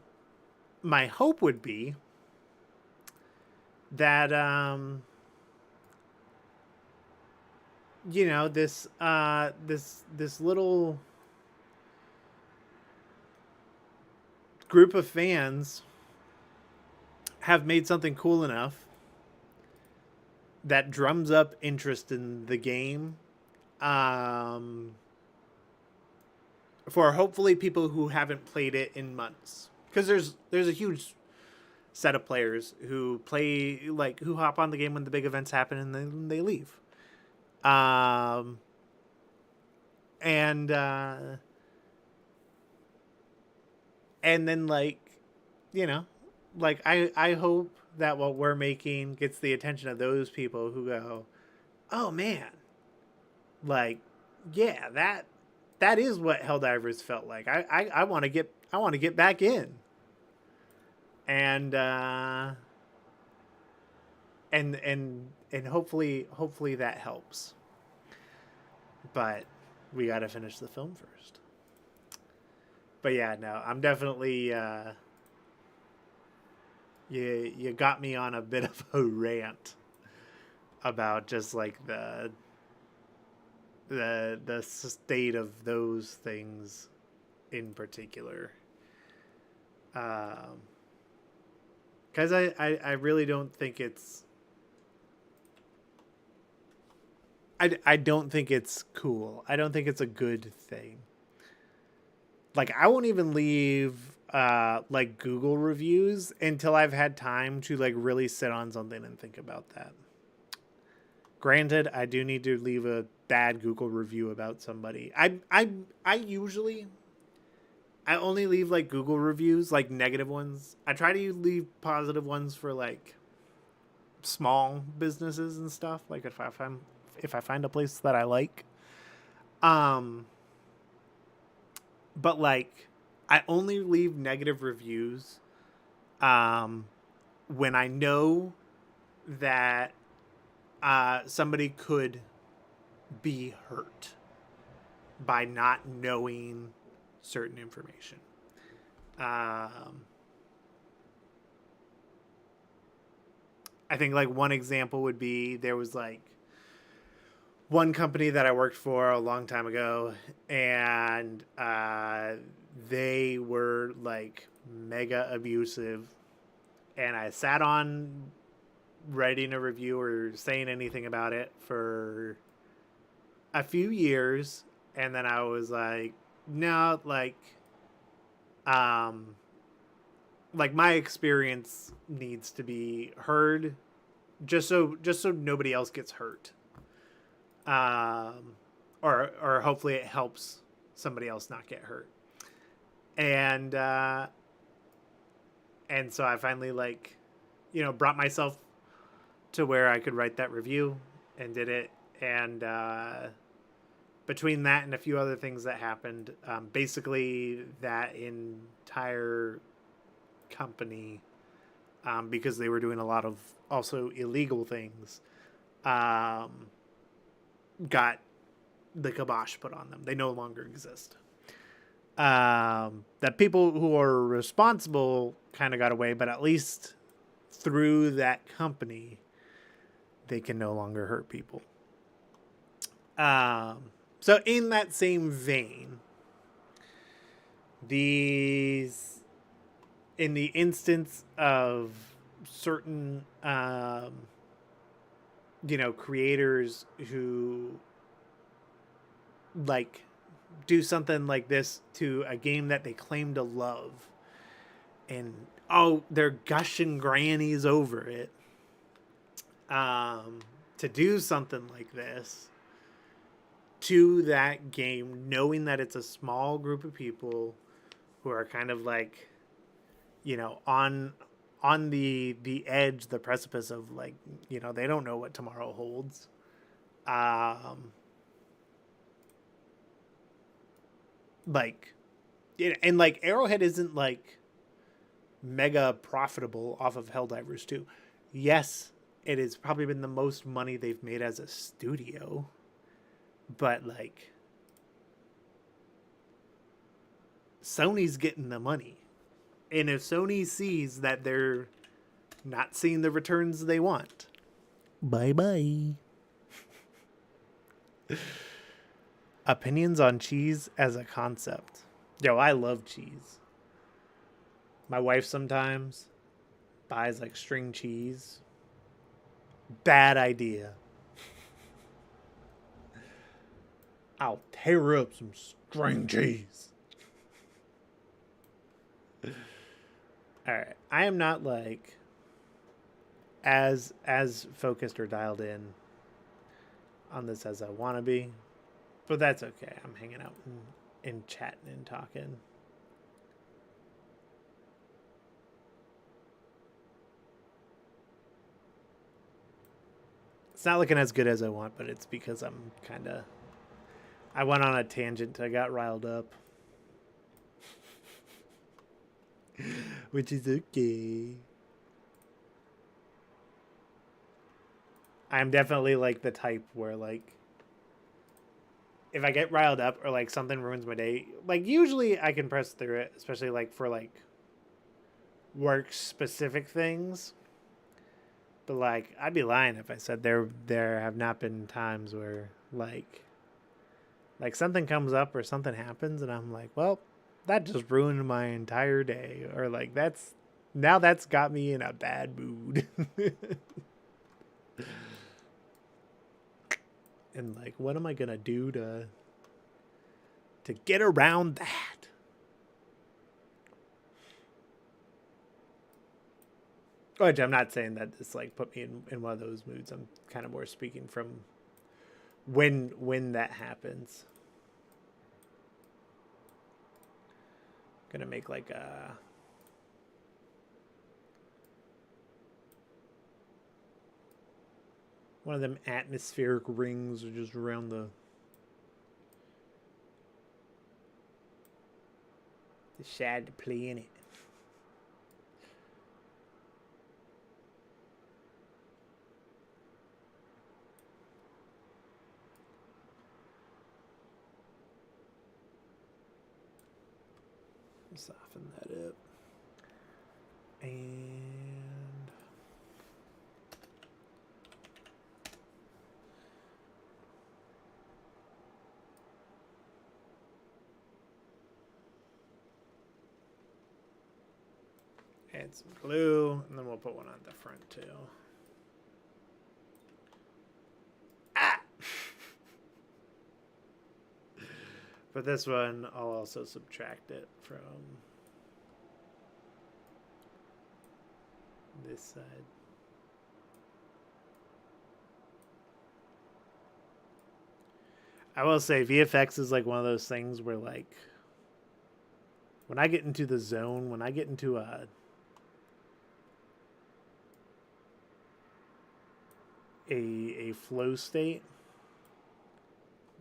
my hope would be that you know, this little group of fans have made something cool enough that drums up interest in the game, for hopefully people who haven't played it in months, because there's a huge set of players who play, like, who hop on the game when the big events happen and then they leave. And then, like, you know, like, I hope that what we're making gets the attention of those people who go, oh man, like, yeah, that is what Helldivers felt like. I want to get back in. And and hopefully that helps. But we got to finish the film first. But yeah, no, I'm definitely you got me on a bit of a rant about just like the state of those things in particular. Because I really don't think it's I don't think it's cool. I don't think it's a good thing. Like, I won't even leave like Google reviews until I've had time to like really sit on something and think about that. Granted, I do need to leave a bad Google review about somebody. I usually I only leave like Google reviews, like negative ones. I try to leave positive ones for like small businesses and stuff. Like if I find a place that I like. But like, I only leave negative reviews when I know that somebody could be hurt by not knowing certain information. I think like one example would be, there was like one company that I worked for a long time ago, and they were like mega abusive, and I sat on writing a review or saying anything about it for a few years, and then I was like, no, like my experience needs to be heard, just so nobody else gets hurt. Or hopefully it helps somebody else not get hurt. And so I finally, like, you know, brought myself to where I could write that review and did it. And between that and a few other things that happened, basically that entire company, because they were doing a lot of also illegal things, got the kibosh put on them. They no longer exist. That people who are responsible kind of got away, but at least through that company, they can no longer hurt people. So in that same vein, in the instance of certain creators who like do something like this to a game that they claim to love, and they're gushing grannies over it, to do something like this to that game, knowing that it's a small group of people who are kind of like, on the edge, the precipice of, like, they don't know what tomorrow holds. And like Arrowhead isn't like mega profitable off of Helldivers 2. Yes, it has probably been the most money they've made as a studio, but like, Sony's getting the money. And if Sony sees that they're not seeing the returns they want, bye-bye. Opinions on cheese as a concept. Yo, I love cheese. My wife sometimes buys like string cheese. Bad idea. I'll tear up some string cheese. Alright. I am not like as focused or dialed in on this as I want to be. But that's okay. I'm hanging out and chatting and talking. It's not looking as good as I want, but it's because I'm kind of... I went on a tangent. I got riled up. Which is okay. I'm definitely like the type where like if I get riled up or like something ruins my day, like usually I can press through it, especially like for like work specific things. But like I'd be lying if I said there have not been times where like something comes up or something happens and I'm like, well, that just ruined my entire day, or like that's got me in a bad mood. And like, what am I gonna do to get around that? Which I'm not saying that this like put me in one of those moods. I'm kind of more speaking from when that happens. Gonna make like a one of them atmospheric rings or just around the shad planet. Soften that up. And add some glue, and then we'll put one on the front too. Ah! For this one, I'll also subtract it from this side. I will say VFX is like one of those things where like when I get into the zone, when I get into a flow state,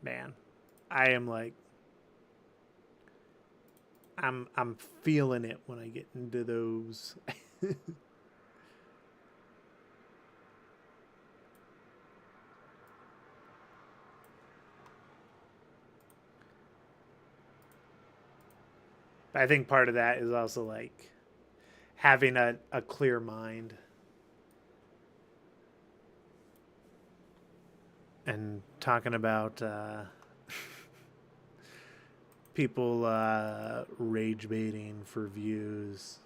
man, I am like I'm feeling it when I get into those. But I think part of that is also like having a clear mind and talking about people rage baiting for views.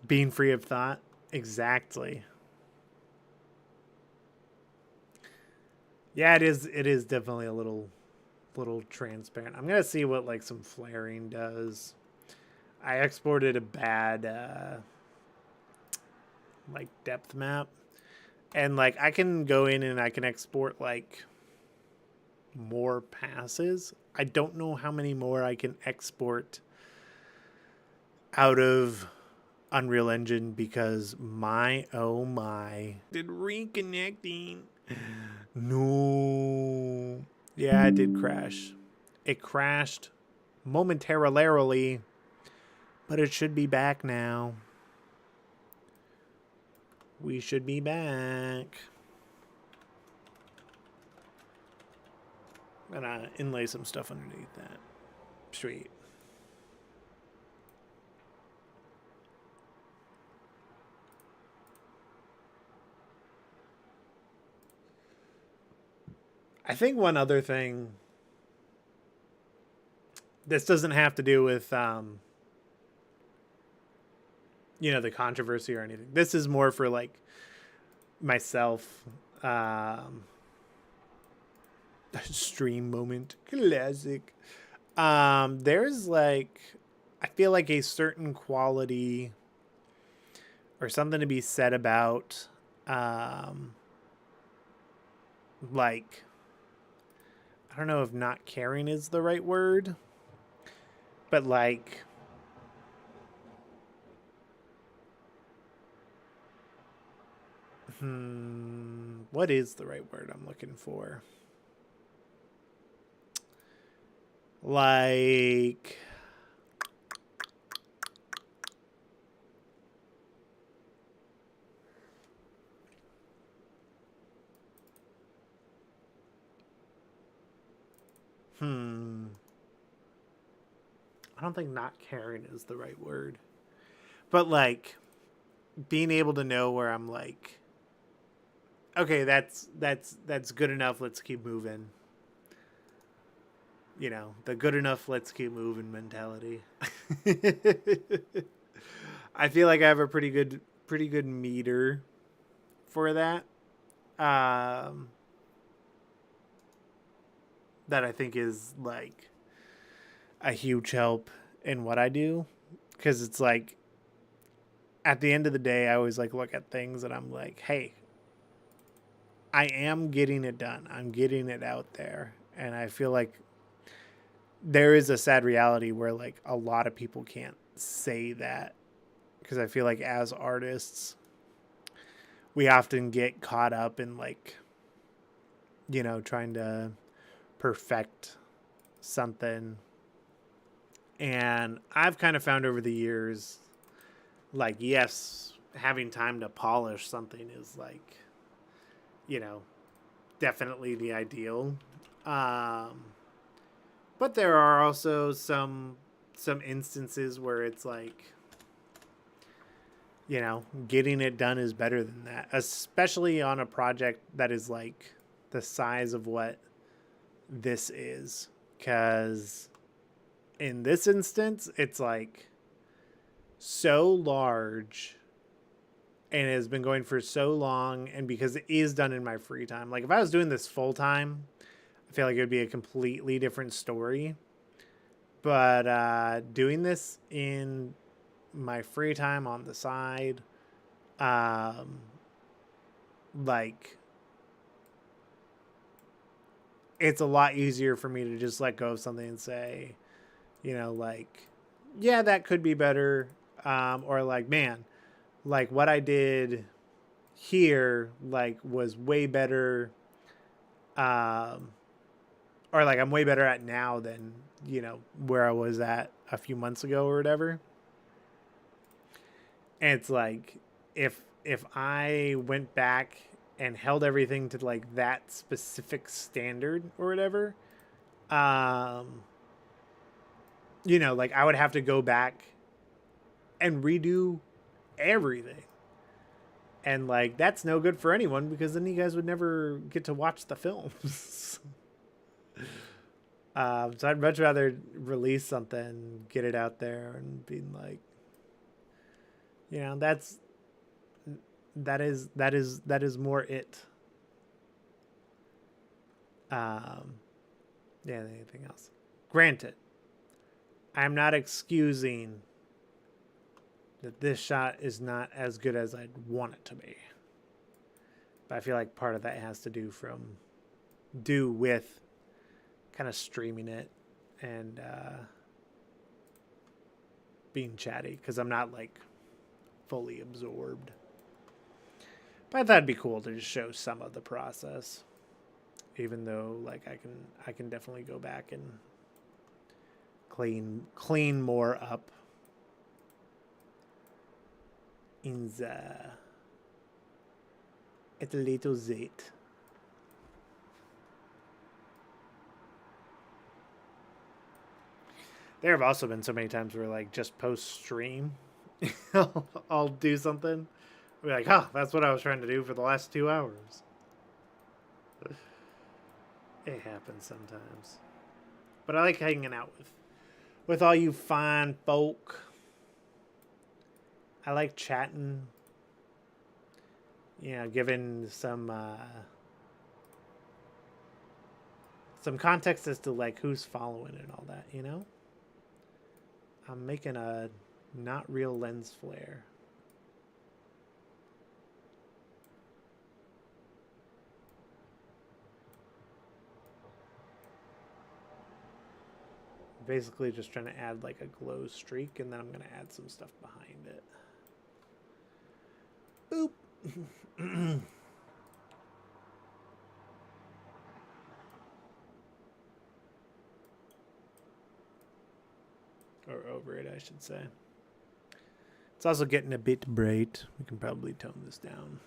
Being free of thought. Exactly. Yeah, it is definitely a little transparent. I'm gonna see what like some flaring does. I exported a bad like depth map, and like I can go in and I can export like more passes. I don't know how many more I can export out of Unreal Engine because oh my did reconnecting. No. Yeah, it did crash. It crashed momentarily, but it should be back now. We should be back. And inlay some stuff underneath that. Sweet. I think one other thing, this doesn't have to do with, the controversy or anything. This is more for like myself. Stream moment. Classic. There's like, I feel like a certain quality or something to be said about, like, I don't know if not caring is the right word, but like, what is the right word I'm looking for? Like, I don't think not caring is the right word, but like being able to know where I'm like, okay, that's good enough. Let's keep moving. The good enough, let's keep moving mentality. I feel like I have a pretty good meter for that. That I think is like a huge help in what I do, because it's like at the end of the day, I always like look at things and I'm like, hey, I am getting it done. I'm getting it out there, and I feel like there is a sad reality where like a lot of people can't say that, because I feel like as artists, we often get caught up in like, trying to perfect something. And I've kind of found over the years, like, yes, having time to polish something is like, definitely the ideal. But there are also some instances where it's like, getting it done is better than that, especially on a project that is like the size of what this is. Because in this instance, it's like so large and it has been going for so long, and because it is done in my free time. Like if I was doing this full time, I feel like it would be a completely different story. But doing this in my free time on the side, like it's a lot easier for me to just let go of something and say, like, yeah, that could be better. Or like, man, like what I did here, like was way better. Or like I'm way better at now than, where I was at a few months ago or whatever. And it's like, if I went back and held everything to like that specific standard or whatever, like I would have to go back and redo everything. And like that's no good for anyone, because then you guys would never get to watch the films. So I'd much rather release something, get it out there, and be like, that is more it. Yeah, than anything else. Granted, I'm not excusing that this shot is not as good as I'd want it to be. But I feel like part of that has to do with kind of streaming it and being chatty, because I'm not like fully absorbed. But I thought it'd be cool to just show some of the process, even though like I can definitely go back and clean more up in the at a little bit. There have also been so many times where like just post stream, I'll do something. I'll be like, oh, that's what I was trying to do for the last 2 hours. It happens sometimes. But I like hanging out with all you fine folk. I like chatting. You know, giving some context as to like who's following and all that, you know? I'm making a not real lens flare. Basically just trying to add like a glow streak, and then I'm going to add some stuff behind it. Boop. Or over it, I should say. It's also getting a bit bright. We can probably tone this down.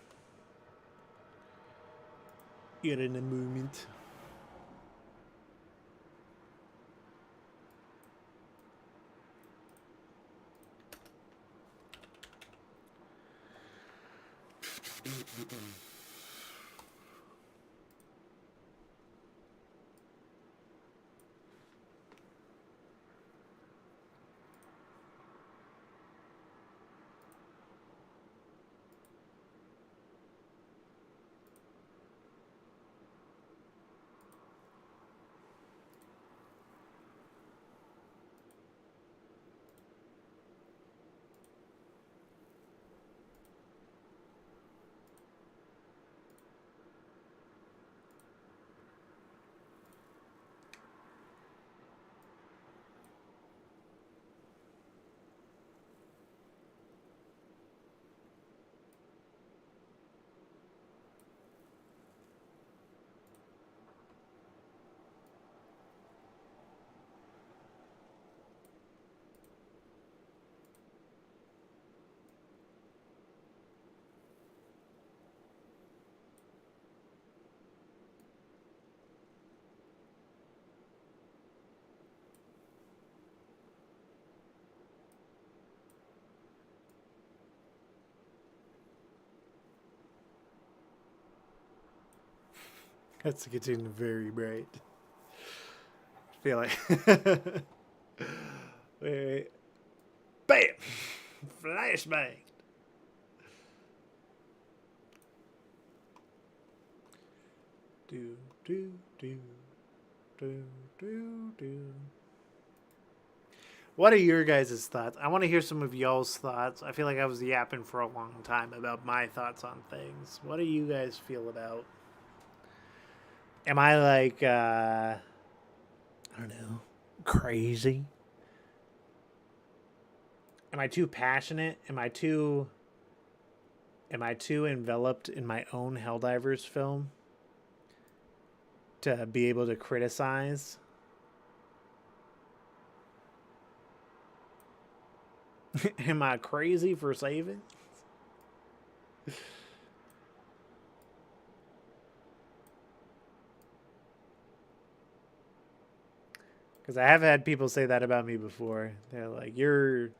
Get in a moment. That's getting very bright. I feel like. Wait. Bam! Flashbang! Do, do, do, do, do, do. What are your guys' thoughts? I want to hear some of y'all's thoughts. I feel like I was yapping for a long time about my thoughts on things. What do you guys feel about? Am I like, I don't know, crazy? Am I too passionate? Am I too enveloped in my own Helldivers film to be able to criticize? Am I crazy for saving? Because I have had people say that about me before. They're like, you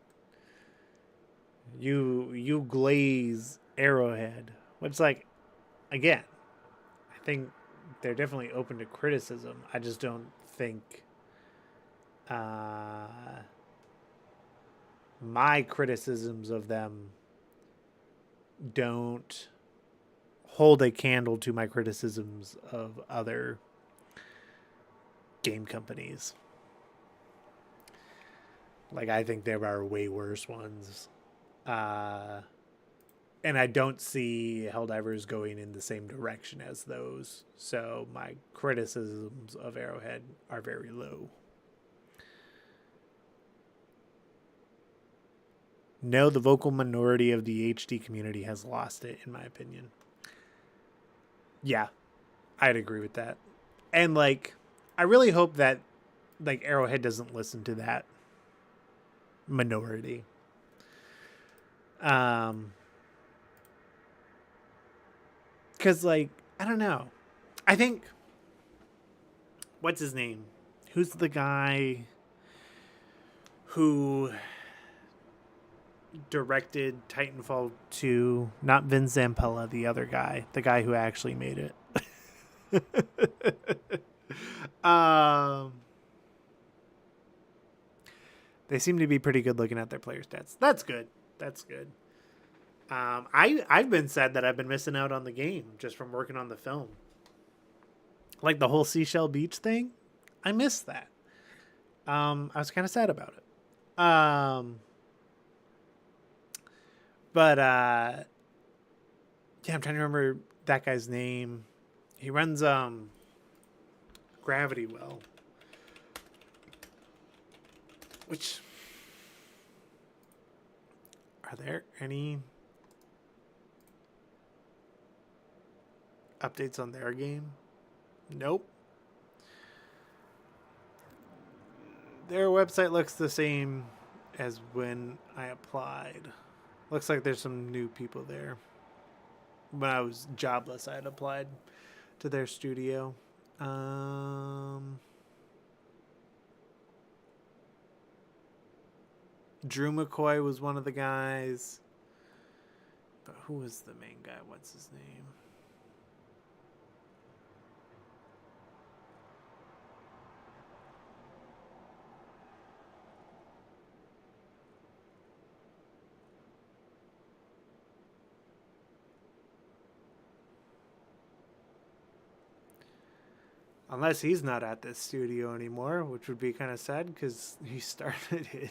glaze Arrowhead. Which, like, again, I think they're definitely open to criticism. I just don't think my criticisms of them don't hold a candle to my criticisms of other game companies. Like, I think there are way worse ones. And I don't see Helldivers going in the same direction as those. So my criticisms of Arrowhead are very low. No, the vocal minority of the HD community has lost it, in my opinion. Yeah, I'd agree with that. And, like, I really hope that, like, Arrowhead doesn't listen to that minority. Because, like, I don't know. I think, what's his name? Who's the guy who directed Titanfall 2, not Vince Zampella, the other guy, the guy who actually made it. um, they seem to be pretty good looking at their player stats. That's good. That's good. I've been sad that I've been missing out on the game just from working on the film. Like the whole Seashell Beach thing, I missed that. I was kind of sad about it. But yeah, I'm trying to remember that guy's name. He runs Gravity Well, which, are there any updates on their game? Nope. Their website looks the same as when I applied. Looks like there's some new people there. When I was jobless, I had applied to their studio. Drew McCoy was one of the guys. But who was the main guy? What's his name? Unless he's not at this studio anymore, which would be kind of sad because he started it.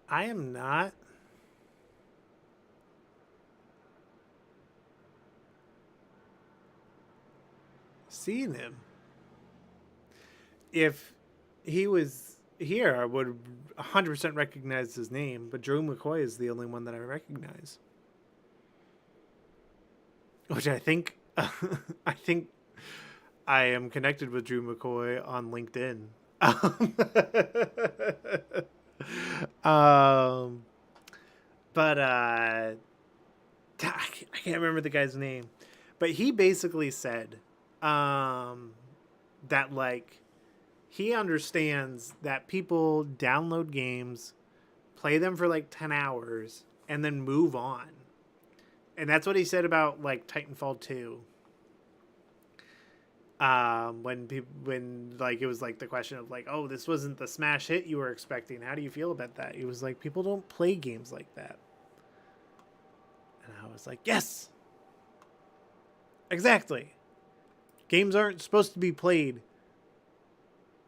I am not seeing him. If he was here, I would 100% recognize his name, but Drew McCoy is the only one that I recognize. Which I think I think I am connected with Drew McCoy on LinkedIn. But I can't remember the guy's name. But he basically said that, like, he understands that people download games, play them for like 10 hours, and then move on. And that's what he said about, like, Titanfall 2. When like it was like the question of like, oh, this wasn't the smash hit you were expecting. How do you feel about that? He was like, people don't play games like that. And I was like, yes, exactly. Games aren't supposed to be played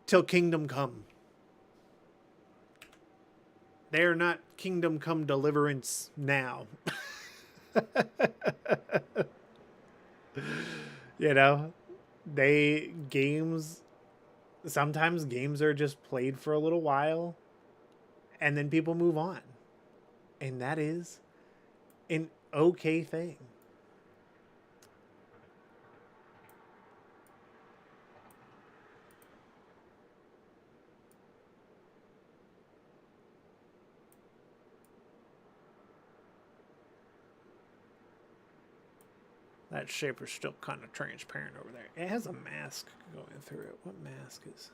till Kingdom Come. They are not Kingdom Come Deliverance now. You know, sometimes games are just played for a little while and then people move on. And that is an okay thing. That shaper's still kind of transparent over there. It has a mask going through it. What mask is?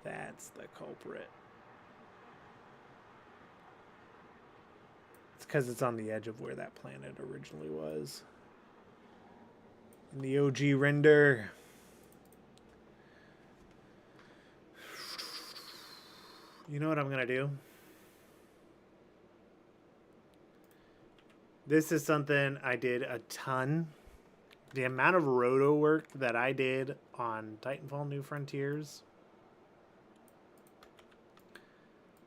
That's the culprit. It's because it's on the edge of where that planet originally was. In the OG render. You know what I'm going to do? This is something I did a ton. The amount of roto work that I did on Titanfall New Frontiers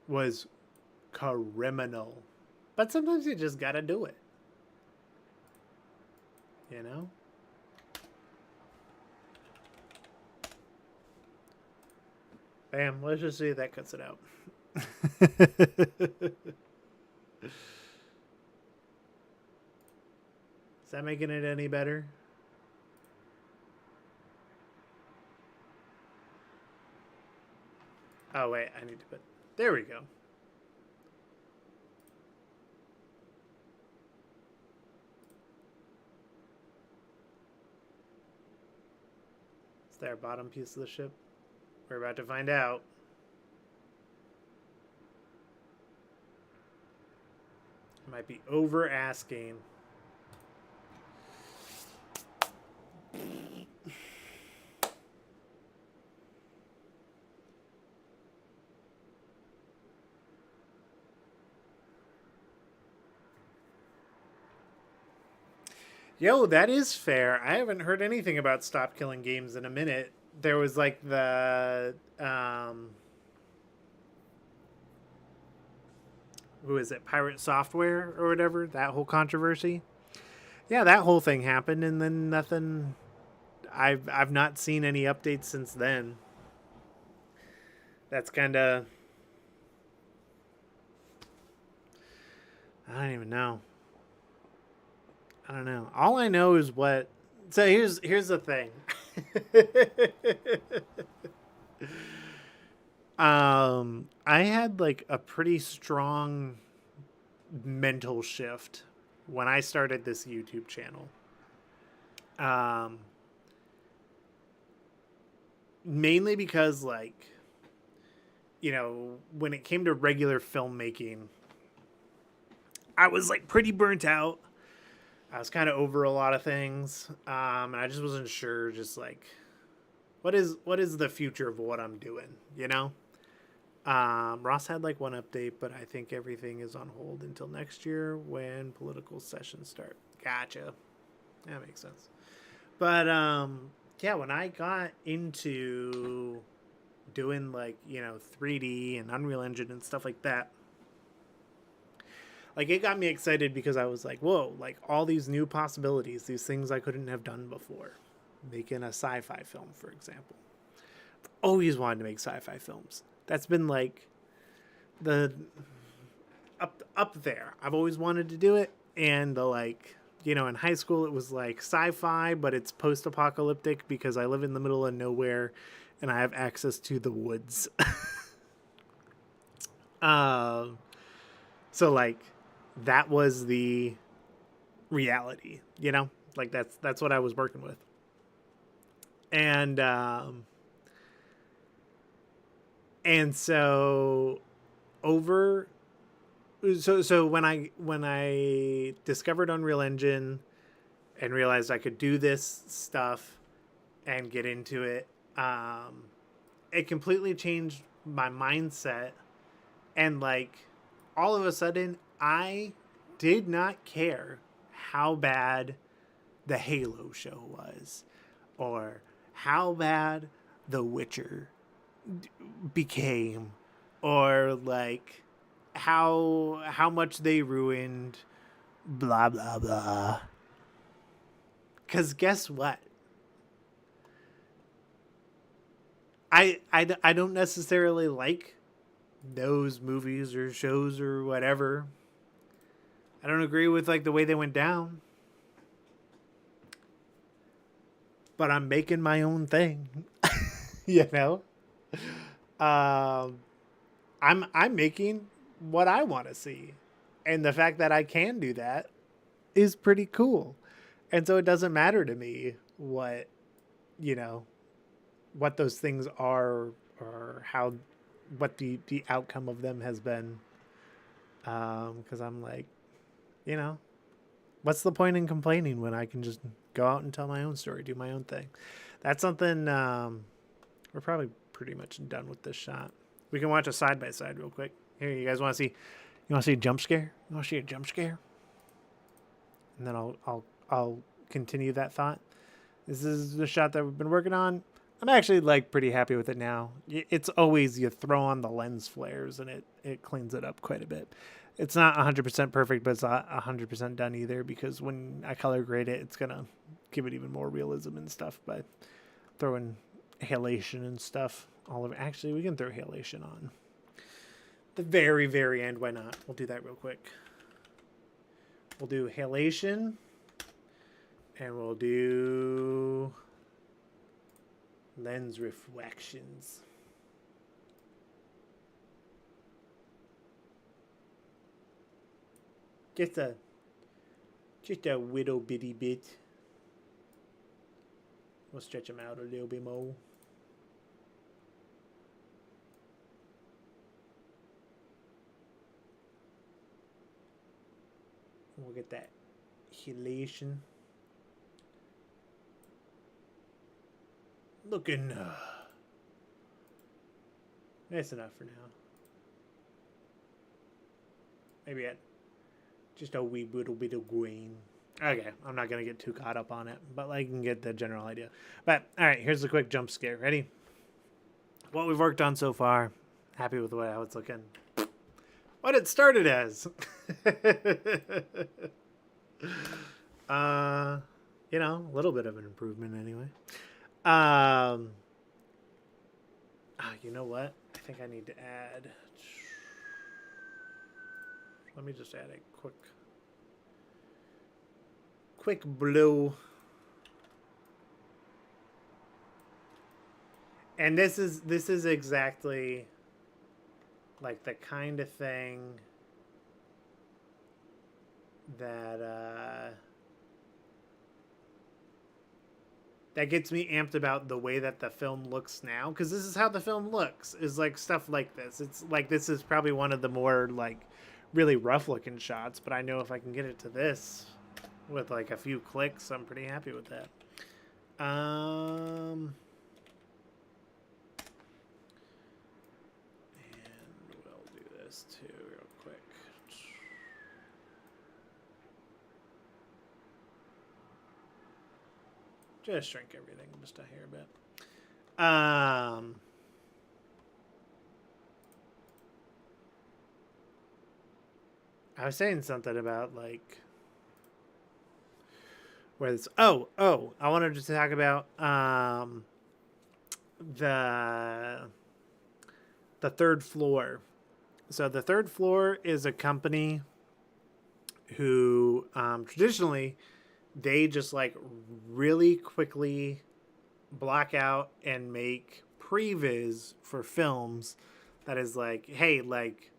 was criminal. But sometimes you just gotta do it. You know? Bam, let's just see if that cuts it out. Is that making it any better? Oh, wait, I need to put... There we go. Is there a bottom piece of the ship? We're about to find out. Might be over asking. Yo, that is fair. I haven't heard anything about Stop Killing Games in a minute. There was like the who is it? Pirate Software or whatever, that whole controversy. Yeah, that whole thing happened and then nothing. I've not seen any updates since then. That's kind of, I don't even know. I don't know. All I know is what. So here's the thing. I had like a pretty strong mental shift when I started this YouTube channel. Mainly because, like, you know, when it came to regular filmmaking, I was like pretty burnt out. I was kind of over a lot of things, and I just wasn't sure. Just like, what is the future of what I'm doing? You know, Ross had like one update, but I think everything is on hold until next year when political sessions start. Gotcha, that makes sense. But yeah, when I got into doing like 3D and Unreal Engine and stuff like that. Like, it got me excited because I was like, whoa, like, all these new possibilities, these things I couldn't have done before. Making a sci-fi film, for example. I've always wanted to make sci-fi films. That's been, like, the... Up there. I've always wanted to do it. And, in high school, it was, like, sci-fi, but it's post-apocalyptic because I live in the middle of nowhere and I have access to the woods. So, like... that was the reality, like that's what I was working with. And so when I discovered Unreal Engine and realized I could do this stuff and get into it, it completely changed my mindset. And like all of a sudden I did not care how bad the Halo show was or how bad The Witcher became or like how much they ruined blah blah blah. 'Cause guess what? I don't necessarily like those movies or shows or whatever. I don't agree with like the way they went down. But I'm making my own thing. I'm making what I want to see. And the fact that I can do that is pretty cool. And so it doesn't matter to me what those things are or what the outcome of them has been. Because I'm like, what's the point in complaining when I can just go out and tell my own story, do my own thing? That's something. We're probably pretty much done with this shot. We can watch a side by side real quick. Here, you guys want to see? You want to see a jump scare? You want to see a jump scare? And then I'll continue that thought. This is the shot that we've been working on. I'm actually like pretty happy with it now. It's always you throw on the lens flares and it cleans it up quite a bit. It's not 100% perfect, but it's not 100% done either because when I color grade it, it's going to give it even more realism and stuff by throwing halation and stuff all over. Actually, we can throw halation on the very, very end. Why not? We'll do that real quick. We'll do halation and we'll do lens reflections. Just a little bitty bit. We'll stretch them out a little bit more. We'll get that halation. Looking. That's enough for now. Maybe just a wee little bit of green. Okay, I'm not going to get too caught up on it, but I can get the general idea. But, all right, here's a quick jump scare. Ready? What we've worked on so far. Happy with how it's looking. What it started as. You know, a little bit of an improvement anyway. You know what? I think I need to add. Let me just add a quick blue. And this is exactly like the kind of thing that that gets me amped about the way that the film looks now, because this is how the film looks, is like stuff like this. It's like this is probably one of the more like really rough looking shots, but I know if I can get it to this with like a few clicks, I'm pretty happy with that. And we'll do this too real quick. Just shrink everything just a hair bit. I was saying something about like where this. I wanted to talk about the third floor. So the third floor is a company who traditionally they just like really quickly block out and make previs for films that is like, hey, like,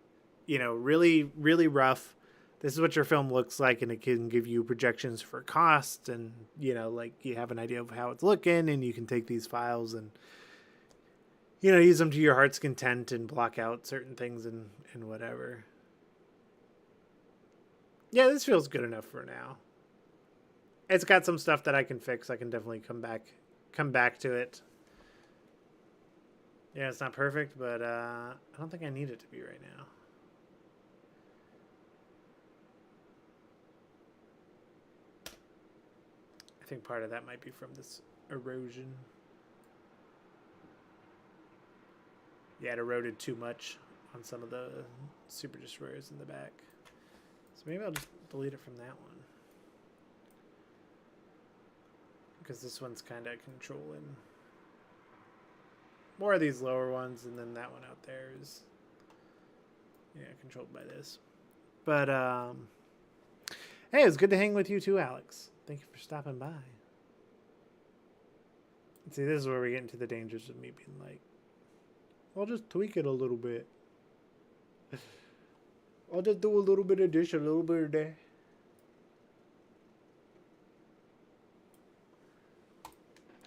you know, really, really rough. This is what your film looks like, and it can give you projections for cost, and, you know, like you have an idea of how it's looking, and you can take these files and, you know, use them to your heart's content and block out certain things and whatever. Yeah, this feels good enough for now. It's got some stuff that I can fix. I can definitely come back to it. Yeah, it's not perfect, but I don't think I need it to be right now. I think part of that might be from this erosion. Yeah, it eroded too much on some of the Super Destroyers in the back. So maybe I'll just delete it from that one. Because this one's kind of controlling more of these lower ones, and then that one out there is, yeah, controlled by this. But, hey, it's good to hang with you too, Alex. Thank you for stopping by. See, this is where we get into the dangers of me being like, I'll just tweak it a little bit. I'll just do a little bit of this, a little bit of that.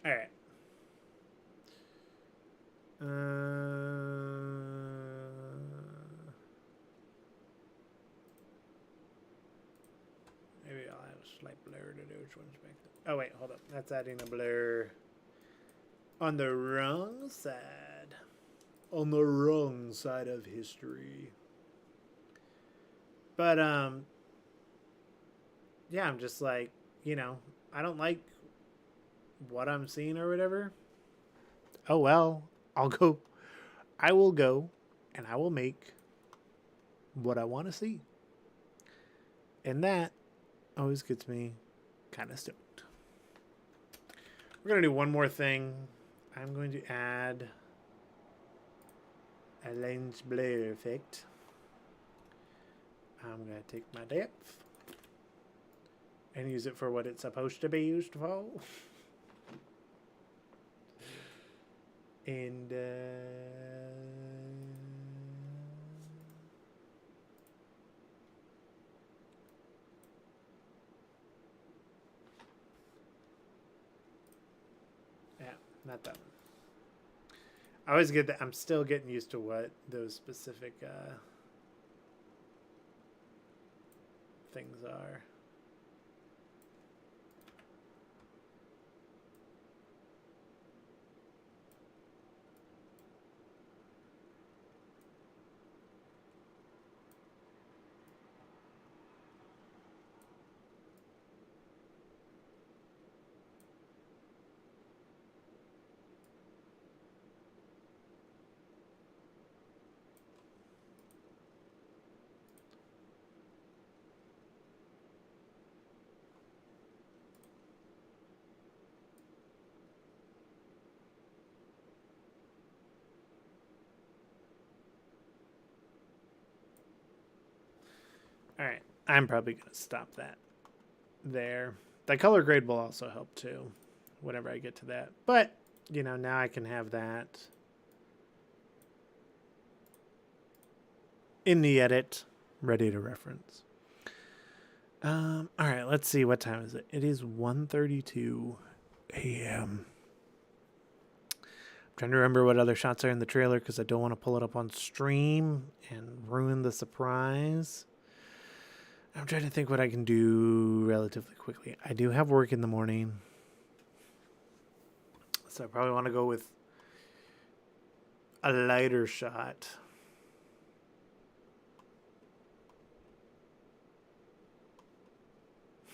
All right. Maybe I'll add a slight blur to those ones back there. Oh wait, hold up. That's adding a blur on the wrong side. On the wrong side of history. But yeah, I'm just like, you know, I don't like what I'm seeing or whatever. Oh well, I will go and I will make what I want to see. And that always gets me kind of stoked. We're going to do one more thing. I'm going to add a lens blur effect. I'm going to take my depth and use it for what it's supposed to be used for. And not that one. I always get that. I'm still getting used to what those specific things are. All right, I'm probably going to stop that there. The color grade will also help too, whenever I get to that. But, you know, now I can have that in the edit, ready to reference. All right, let's see. What time is it? It is 1:32 a.m. I'm trying to remember what other shots are in the trailer because I don't want to pull it up on stream and ruin the surprise. I'm trying to think what I can do relatively quickly. I do have work in the morning, so I probably want to go with a lighter shot.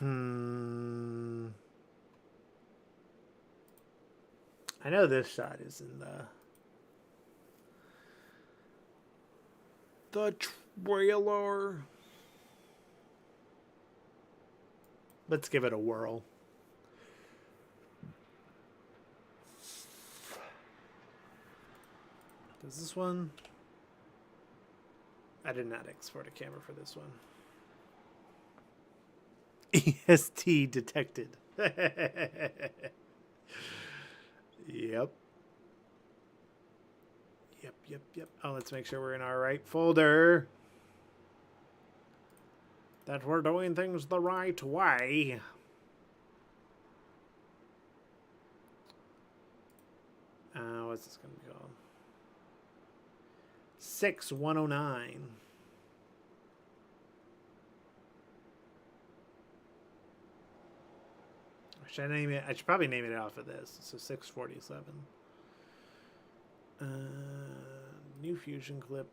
I know this shot is in the trailer. Let's give it a whirl. Does this one? I did not export a camera for this one. EST detected. Yep. Yep. Oh, let's make sure we're in our right folder. That we're doing things the right way. What's this going to be called? 6109. Should I name it? I should probably name it off of this. So 647. New fusion clip.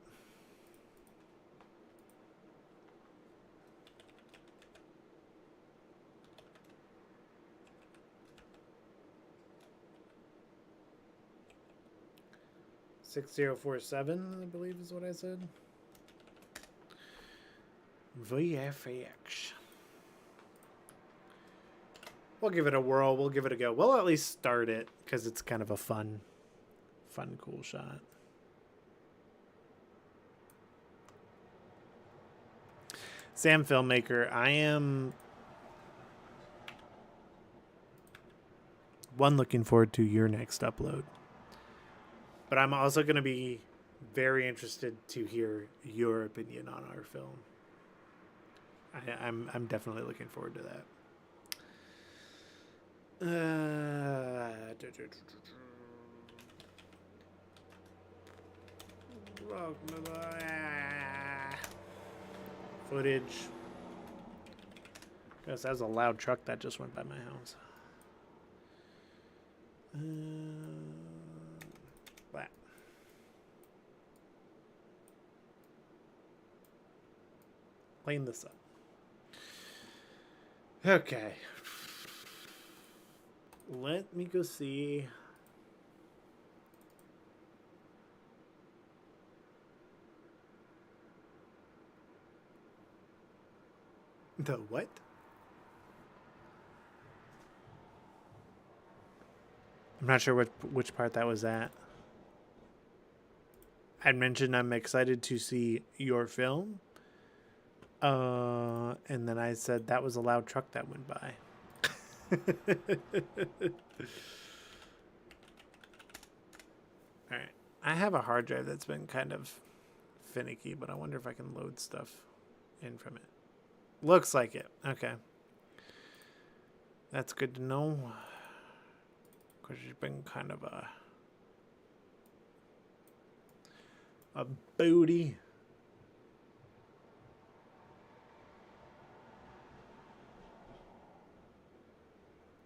$6047, I believe is what I said. VFX. We'll give it a whirl. We'll give it a go. We'll at least start it because it's kind of a fun, cool shot. Sam Filmmaker, I am looking forward to your next upload. But I'm also going to be very interested to hear your opinion on our film. I'm definitely looking forward to that. Footage. Guess that was a loud truck that just went by my house. That. Clean this up. Okay. Let me go see. The what? I'm not sure which part that was at. I mentioned I'm excited to see your film. And then I said that was a loud truck that went by. Alright. I have a hard drive that's been kind of finicky, but I wonder if I can load stuff in from it. Looks like it. Okay. That's good to know. because she's been kind of a booty.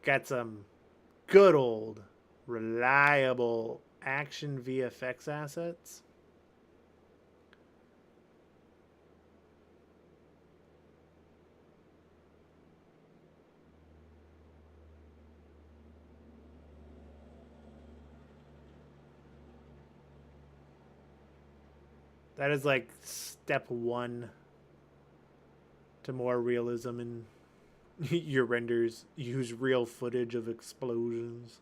Got some good old, reliable action VFX assets. That is like step one to more realism in your renders. Use real footage of explosions.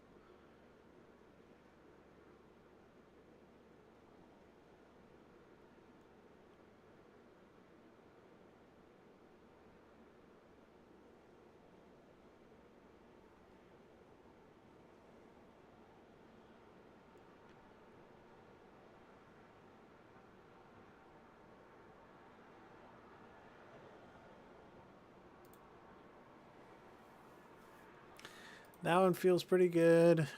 That one feels pretty good.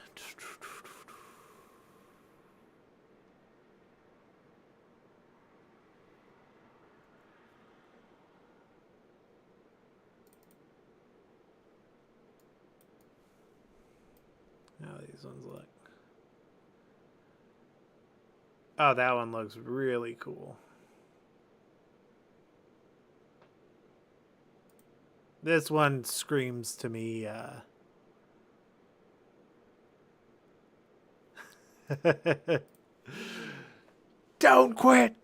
How these ones look. Oh, that one looks really cool. This one screams to me, don't quit!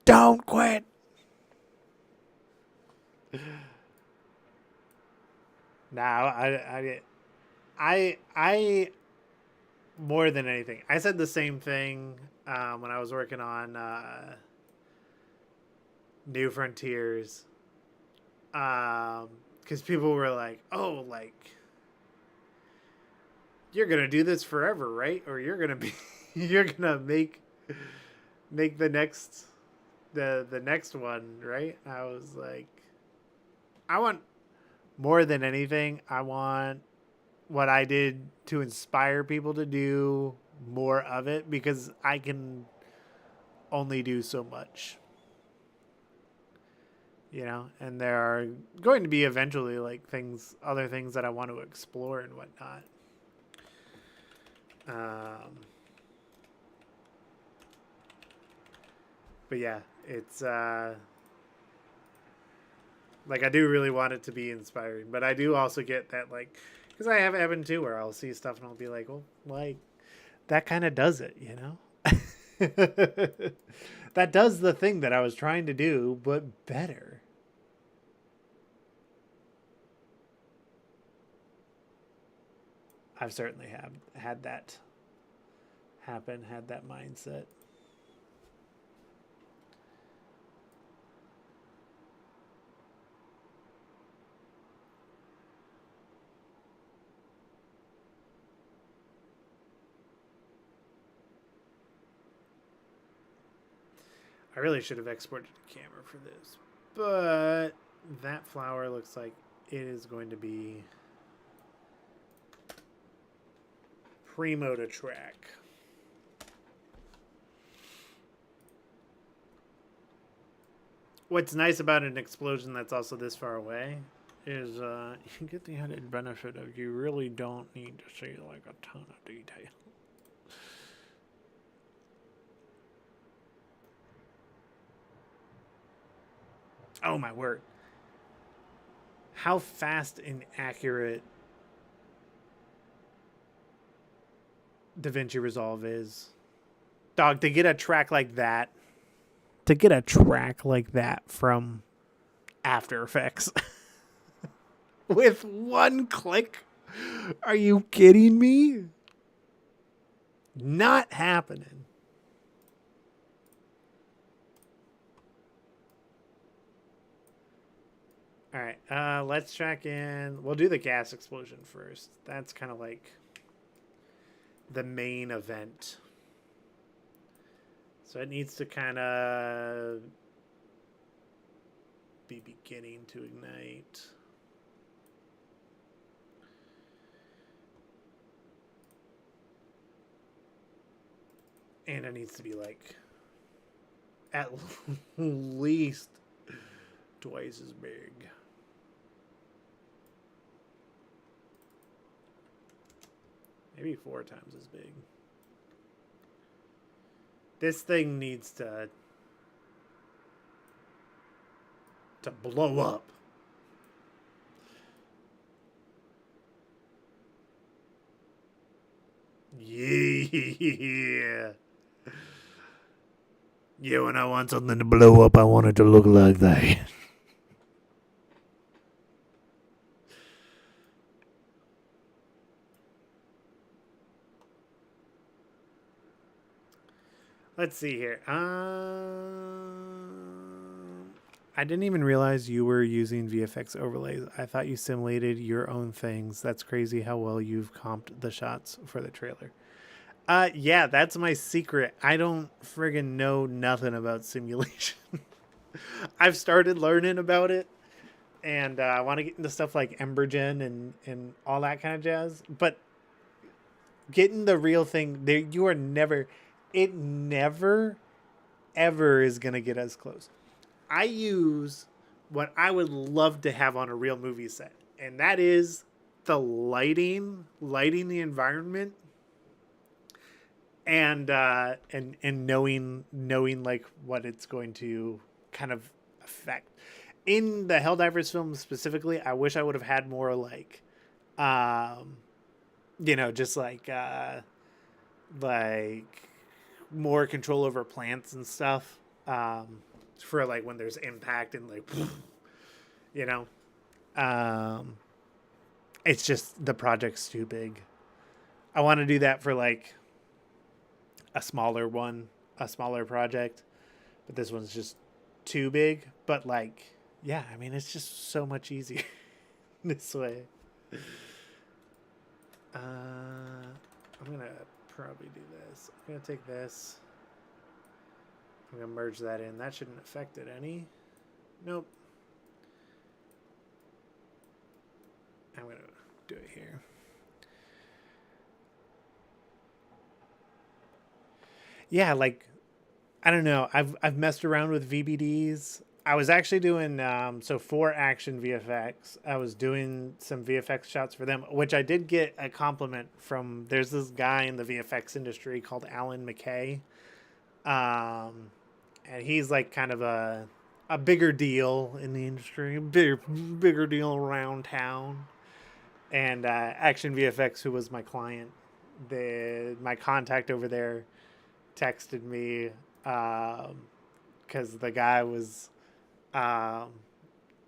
Don't quit! Now, I more than anything, I said the same thing when I was working on New Frontiers, because people were like, "Oh, like you're gonna do this forever, right? Or you're gonna be, you're gonna make the next the next one, right?" I was like, I want more than anything. I want what I did to inspire people to do more of it, because I can only do so much, you know, and there are going to be eventually like other things that I want to explore and whatnot. But yeah, it's like I do really want it to be inspiring, but I do also get that, like, because I have Evan too, where I'll see stuff and I'll be like, well, like that kind of does it, you know? That does the thing that I was trying to do, but better. I've certainly had that happen, had that mindset. I really should have exported the camera for this, but that flower looks like it is going to be primo to track. What's nice about an explosion that's also this far away is you get the added benefit of you really don't need to see like a ton of detail. Oh my word. How fast and accurate DaVinci Resolve is. Dog, to get a track like that from After Effects with one click? Are you kidding me? Not happening. All right, let's track in. We'll do the gas explosion first. That's kind of like the main event. So it needs to kind of be beginning to ignite. And it needs to be like at least twice as big. Maybe 4 times as big. This thing needs to blow up. Yeah. Yeah, when I want something to blow up, I want it to look like that. Let's see here. I didn't even realize you were using VFX overlays. I thought you simulated your own things. That's crazy how well you've comped the shots for the trailer. Yeah, that's my secret. I don't friggin' know nothing about simulation. I've started learning about it, and I want to get into stuff like Embergen and all that kind of jazz. But getting the real thing, there you are never. It never, ever is gonna get as close. I use what I would love to have on a real movie set, and that is the lighting the environment, and knowing like what it's going to kind of affect. In the Helldivers film specifically, I wish I would have had more like, just like more control over plants and stuff. For like when there's impact and like, it's just the project's too big. I want to do that for like a smaller project, but this one's just too big. But like, yeah, I mean, it's just so much easier this way. I'm gonna probably do this. I'm gonna take this. I'm gonna merge that in. That shouldn't affect it any. Nope. I'm gonna do it here. Yeah, like, I don't know. I've messed around with VBDs. I was actually doing for Action VFX. I was doing some VFX shots for them, which I did get a compliment from. There's this guy in the VFX industry called Alan McKay. And he's like kind of a bigger deal in the industry, bigger deal around town. And Action VFX, who was my client, my contact over there, texted me because the guy was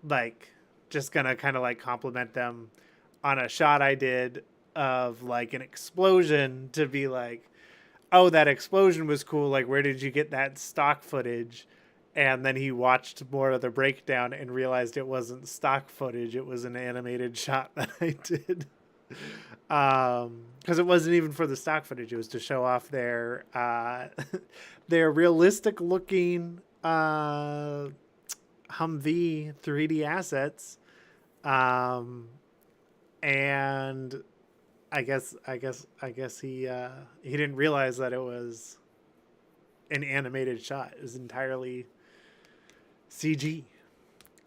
like just gonna kind of like compliment them on a shot I did of like an explosion, to be like, oh, that explosion was cool. Like, where did you get that stock footage? And then he watched more of the breakdown and realized it wasn't stock footage. It was an animated shot that I did. Because it wasn't even for the stock footage. It was to show off their their realistic looking Humvee 3D assets. And I guess he didn't realize that it was an animated shot. It was entirely CG.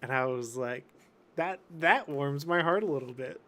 And I was like, that warms my heart a little bit.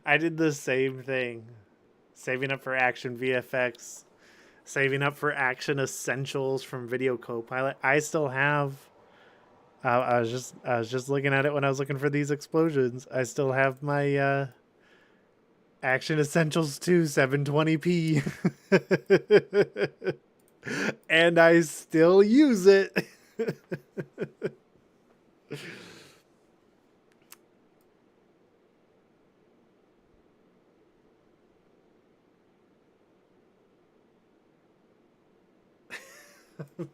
I did the same thing. Saving up for Action VFX, saving up for Action Essentials from Video Copilot. I still have. I was just looking at it when I was looking for these explosions. I still have my Action Essentials 2 720p. And I still use it.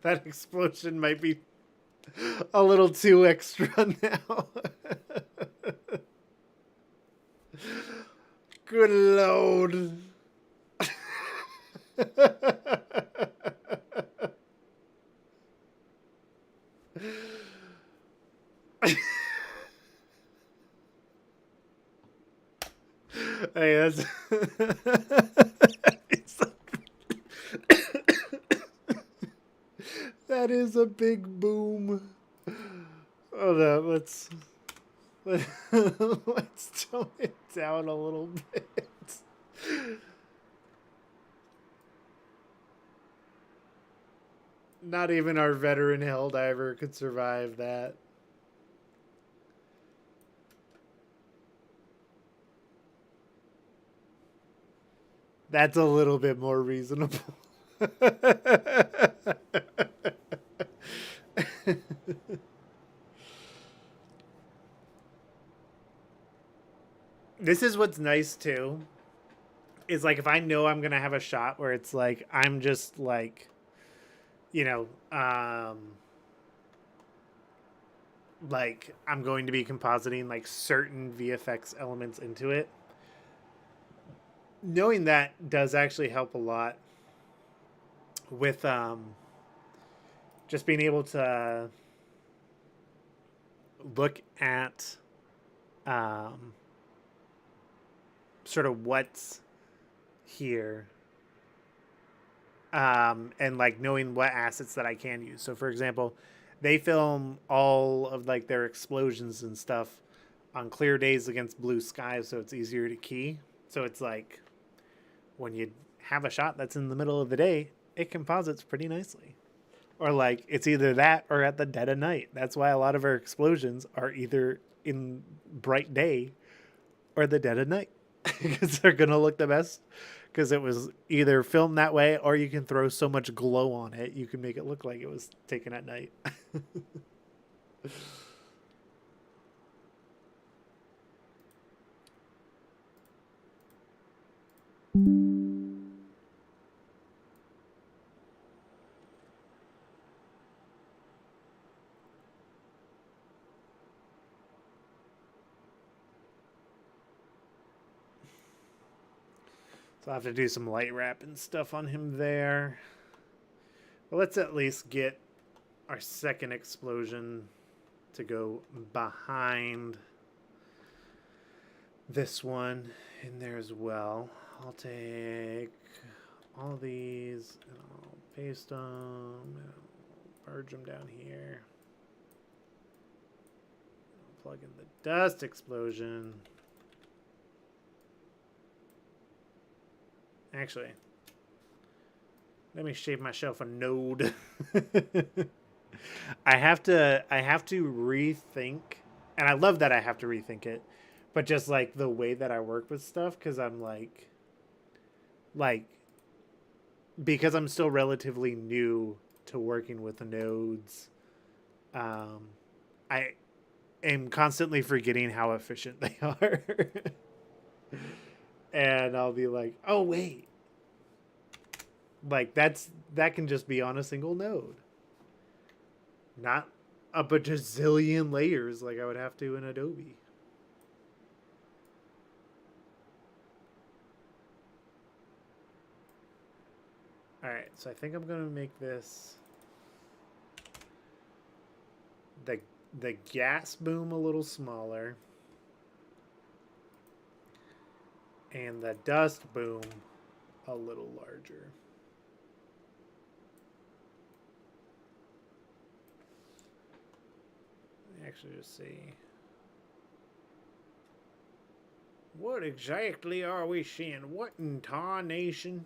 That explosion might be a little too extra now. Good Lord. Hey, that's that is a big boom. Oh no, let's tone it down a little bit. Not even our veteran Helldiver could survive that. That's a little bit more reasonable. This is what's nice too. Is like if I know I'm gonna have a shot where it's like I'm just like, you know, like I'm going to be compositing like certain VFX elements into it. Knowing that does actually help a lot with just being able to look at sort of what's here and like knowing what assets that I can use. So for example, they film all of like their explosions and stuff on clear days against blue skies, so it's easier to key. So it's like when you have a shot that's in the middle of the day, it composites pretty nicely. Or like it's either that or at the dead of night. That's why a lot of our explosions are either in bright day or the dead of night because they're gonna look the best because it was either filmed that way or you can throw so much glow on it you can make it look like it was taken at night. So I'll have to do some light wrap and stuff on him there. But let's at least get our second explosion to go behind this one in there as well. I'll take all these and I'll paste them and I'll merge them down here. I'll plug in the dust explosion. Actually, let me shave myself a node. I have to rethink, and I love that I have to rethink it, but just like the way that I work with stuff, because I'm like because I'm still relatively new to working with the nodes, I am constantly forgetting how efficient they are. And I'll be like, oh wait, like that can just be on a single node, not a bajillion layers like I would have to in Adobe. All right, so I think I'm gonna make this the gas boom a little smaller and the dust boom a little larger. Actually, just see. What exactly are we seeing? What in tarnation?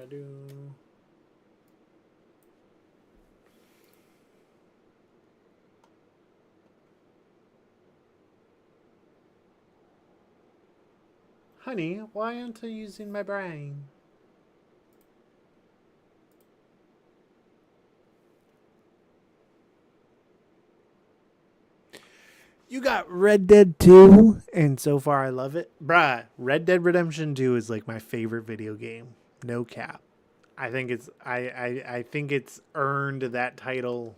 I do? Honey, why aren't I using my brain? You got Red Dead 2, and so far I love it. Bruh, Red Dead Redemption 2 is like my favorite video game. No cap. I think it's I think it's earned that title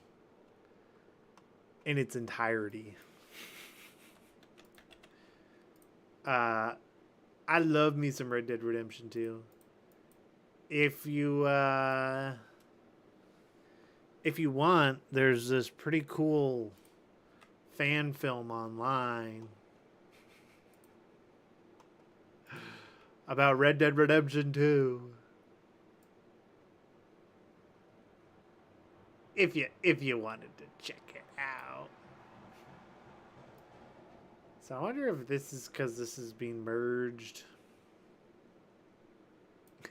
in its entirety. I love me some Red Dead Redemption 2. If you want, there's this pretty cool fan film online about Red Dead Redemption 2. If you wanted to check it out. So I wonder if this is because this is being merged.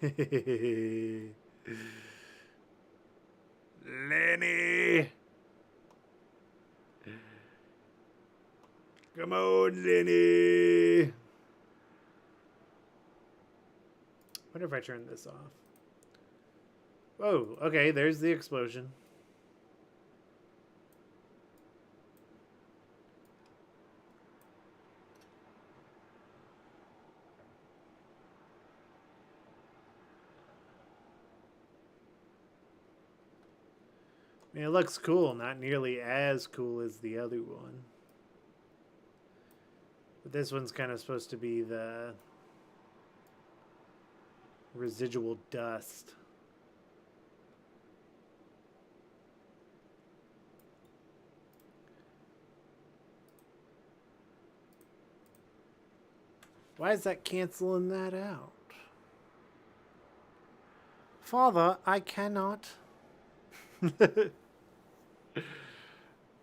Lenny! Come on, Lenny! Wonder if I turn this off. Whoa, okay, there's the explosion. I mean, it looks cool, not nearly as cool as the other one. But this one's kind of supposed to be the residual dust. Why is that canceling that out? Father, I cannot.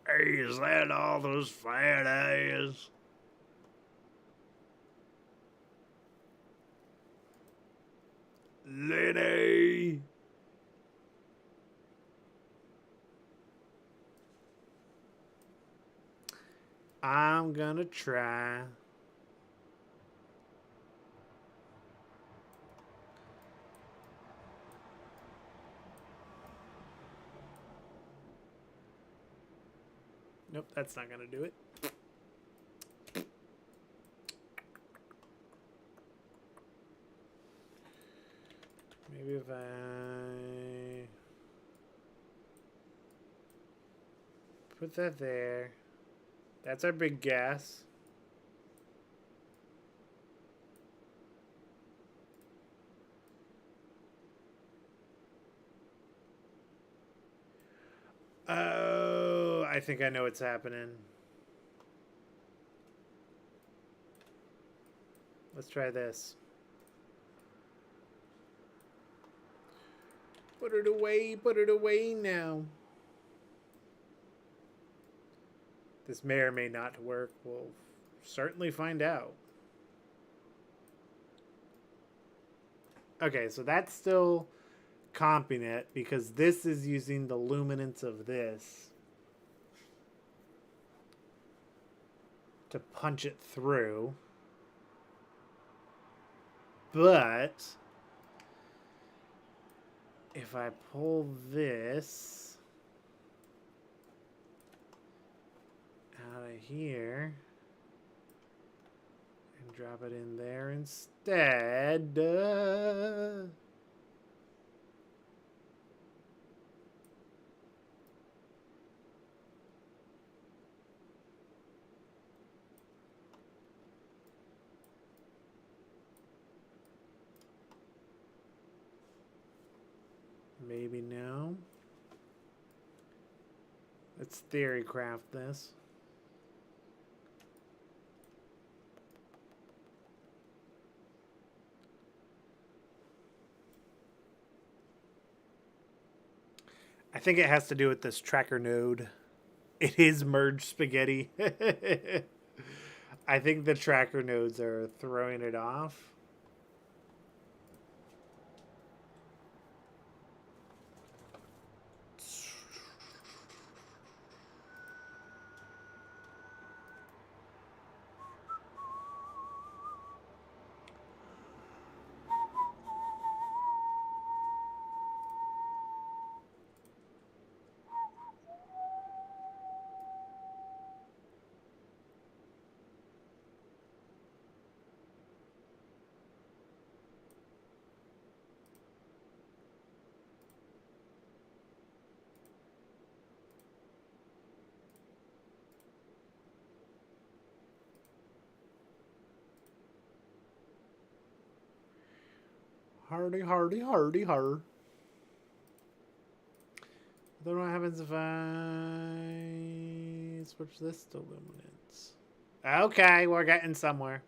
Hey, is that all those fat ass? Lenny! I'm gonna try. Nope, that's not gonna do it. Maybe if I put that there. That's our big gas. Oh, I think I know what's happening. Let's try this. Put it away now. This may or may not work. We'll certainly find out. Okay, so that's still comping it because this is using the luminance of this to punch it through. But if I pull this out of here and drop it in there instead, maybe no. Let's theory craft this. I think it has to do with this tracker node. It is merged spaghetti. I think the tracker nodes are throwing it off. Hardy, hardy, hardy, har. Then what happens if I switch this to luminance? Okay, we're getting somewhere.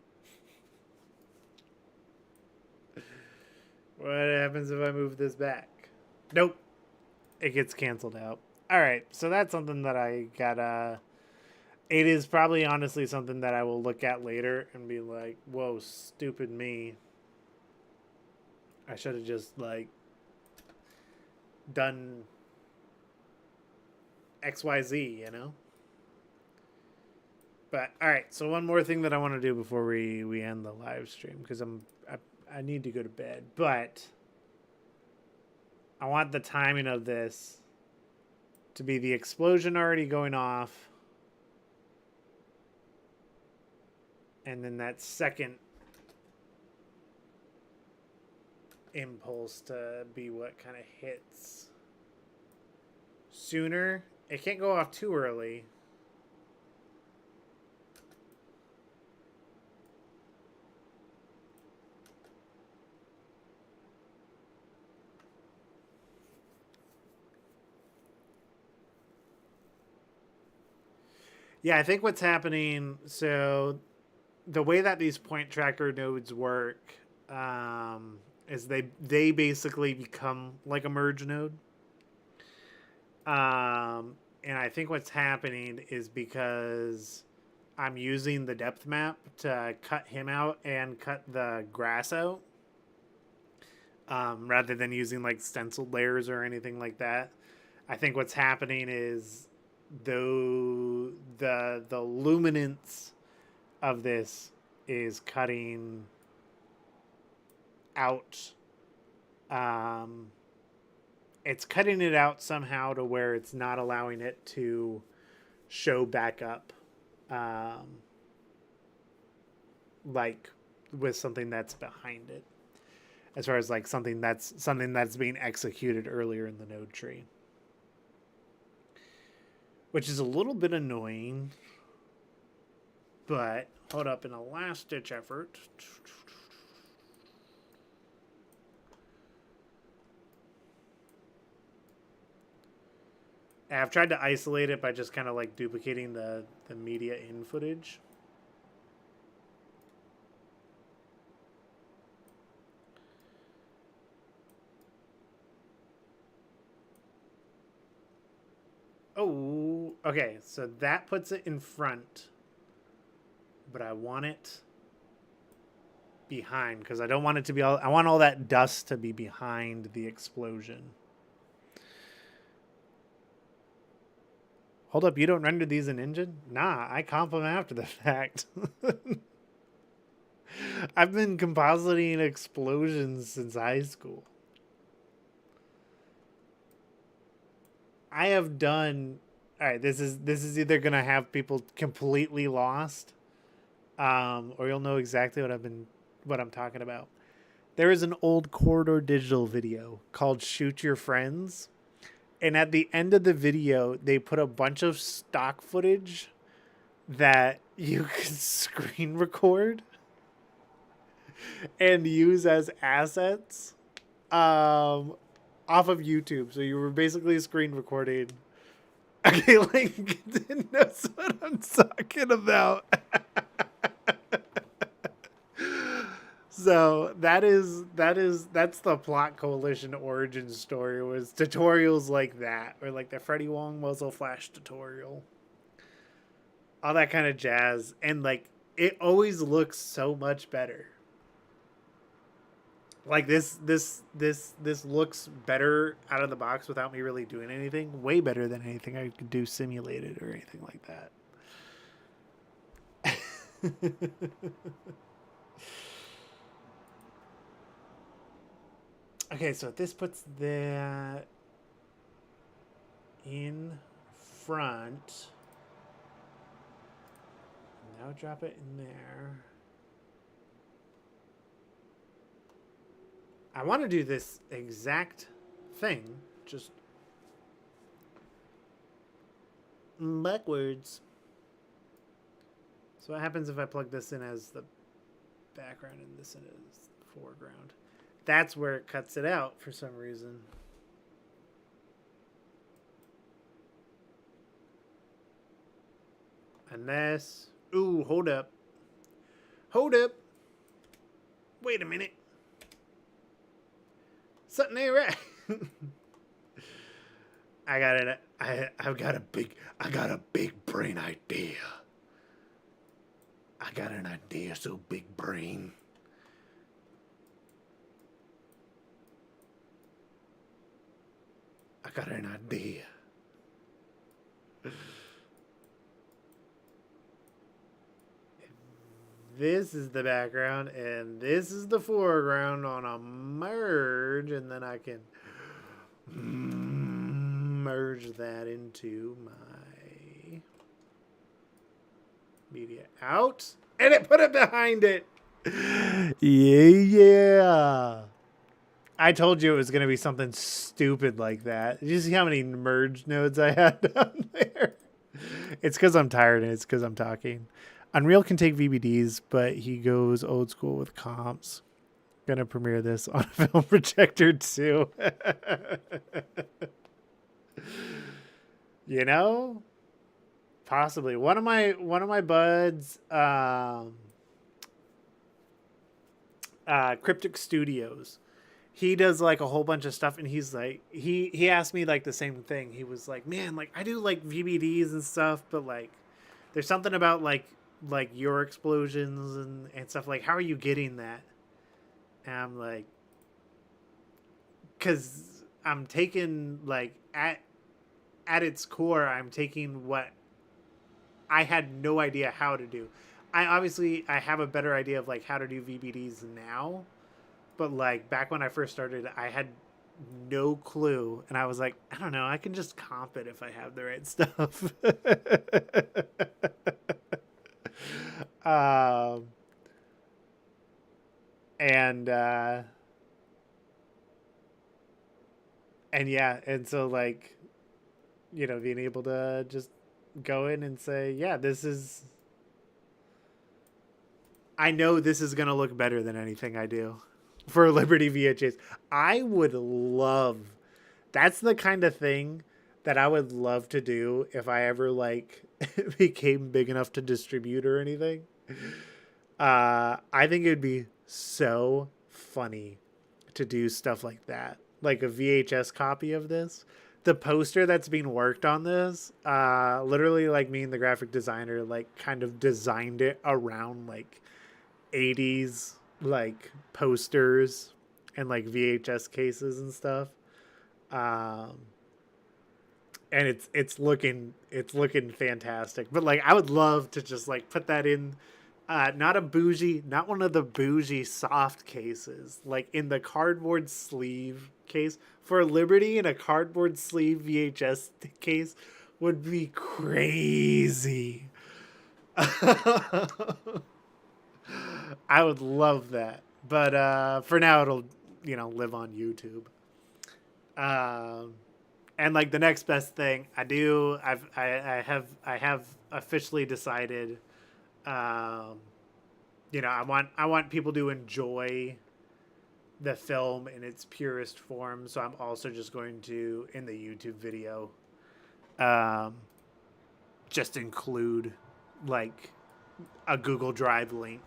What happens if I move this back? Nope. It gets canceled out. Alright, so that's something that I gotta... It is probably honestly something that I will look at later and be like, whoa, stupid me. I should have just, like, done XYZ, you know? But, alright, so one more thing that I want to do before we end the live stream, because I need to go to bed, but I want the timing of this to be the explosion already going off, and then that second impulse to be what kind of hits sooner. It can't go off too early. Yeah, I think what's happening, so the way that these point tracker nodes work is they basically become like a merge node. And I think what's happening is because I'm using the depth map to cut him out and cut the grass out, rather than using like stenciled layers or anything like that. I think what's happening is though the luminance of this is cutting out. It's cutting it out somehow to where it's not allowing it to show back up, like with something that's behind it, as far as like something that's being executed earlier in the node tree, which is a little bit annoying. But hold up, in a last ditch effort, I've tried to isolate it by just kind of like duplicating the media in footage. Oh, okay, so that puts it in front, but I want it behind because I don't want it to be all, I want all that dust to be behind the explosion. Hold up, you don't render these in engine? Nah, I comp them after the fact. I've been compositing explosions since high school. I have done... Alright, this is either gonna have people completely lost, or you'll know exactly what I'm talking about. There is an old Corridor Digital video called Shoot Your Friends. And at the end of the video, they put a bunch of stock footage that you could screen record and use as assets off of YouTube. So you were basically screen recording. Okay, Link knows what I'm talking about. So that's the Plot Coalition origin story, was tutorials like that, or like the Freddie Wong muzzle flash tutorial, all that kind of jazz, and like it always looks so much better. Like this looks better out of the box without me really doing anything. Way better than anything I could do simulated or anything like that. Okay, so this puts that in front. Now drop it in there. I want to do this exact thing, just backwards. So what happens if I plug this in as the background and this in as foreground? That's where it cuts it out for some reason. Unless... Ooh, hold up. Hold up. Wait a minute. Something ain't right. I've got a big brain idea. I got an idea so big brain. I got an idea. This is the background, and this is the foreground on a merge, and then I can merge that into my media out, and it put it behind it. Yeah. I told you it was going to be something stupid like that. Did you see how many merge nodes I had down there? It's because I'm tired and it's because I'm talking. Unreal can take VBDs, but he goes old school with comps. Gonna premiere this on a film projector too. You know? Possibly. One of my buds, Cryptic Studios, he does like a whole bunch of stuff, and he's like, he asked me like the same thing. He was like, man, like I do like VBDs and stuff, but like there's something about like your explosions and stuff, like how are you getting that? And I'm like, because I'm taking like at its core, I'm taking what I had no idea how to do. I have a better idea of like how to do VBDs now, but like back when I first started, I had no clue, and I was like, I don't know, I can just comp it if I have the right stuff. um, and yeah, and so like, you know, being able to just go in and say, yeah, I know this is going to look better than anything I do for Liberty VHS. I would love, that's the kind of thing that I would love to do if I ever like became big enough to distribute or anything. I think it'd be so funny to do stuff like that, like a VHS copy of this. The poster that's being worked on this, literally like me and the graphic designer like kind of designed it around like 80s like posters and like VHS cases and stuff. And it's looking fantastic. But like I would love to just like put that in not one of the bougie soft cases, like in the cardboard sleeve case for Liberty, in a cardboard sleeve VHS case would be crazy. I would love that. But for now it'll, you know, live on YouTube. And like the next best thing I have officially decided, you know, I want people to enjoy the film in its purest form. So I'm also just going to, in the YouTube video, just include like a Google Drive link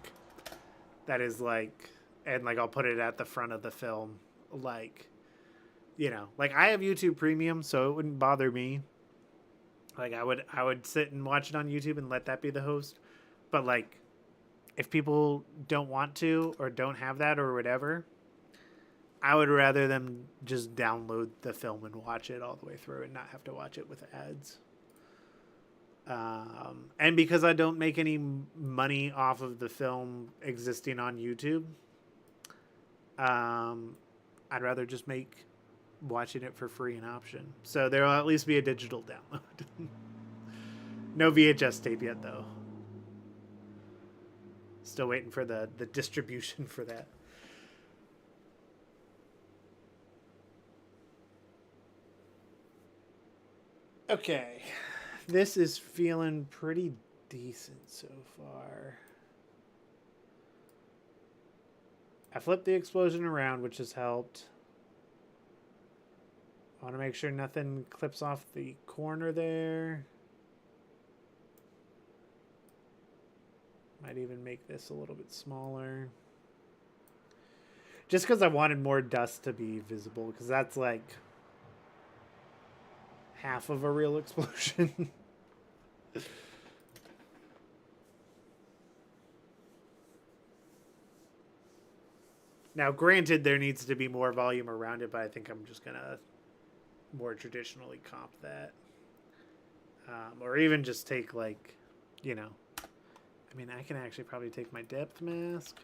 that is like, and like I'll put it at the front of the film, like, you know, like I have YouTube Premium, so it wouldn't bother me. Like I would sit and watch it on YouTube and let that be the host. But like, if people don't want to or don't have that or whatever, I would rather them just download the film and watch it all the way through and not have to watch it with ads. And because I don't make any money off of the film existing on YouTube, I'd rather just make watching it for free an option. So there will at least be a digital download. No VHS tape yet, though. Still waiting for the distribution for that. Okay. This is feeling pretty decent so far. I flipped the explosion around, which has helped. I want to make sure nothing clips off the corner there. Might even make this a little bit smaller. Just because I wanted more dust to be visible, because that's like half of a real explosion. Now, granted, there needs to be more volume around it, but I think I'm just going to more traditionally comp that. Or even just take, like, you know, I mean, I can actually probably take my depth mask,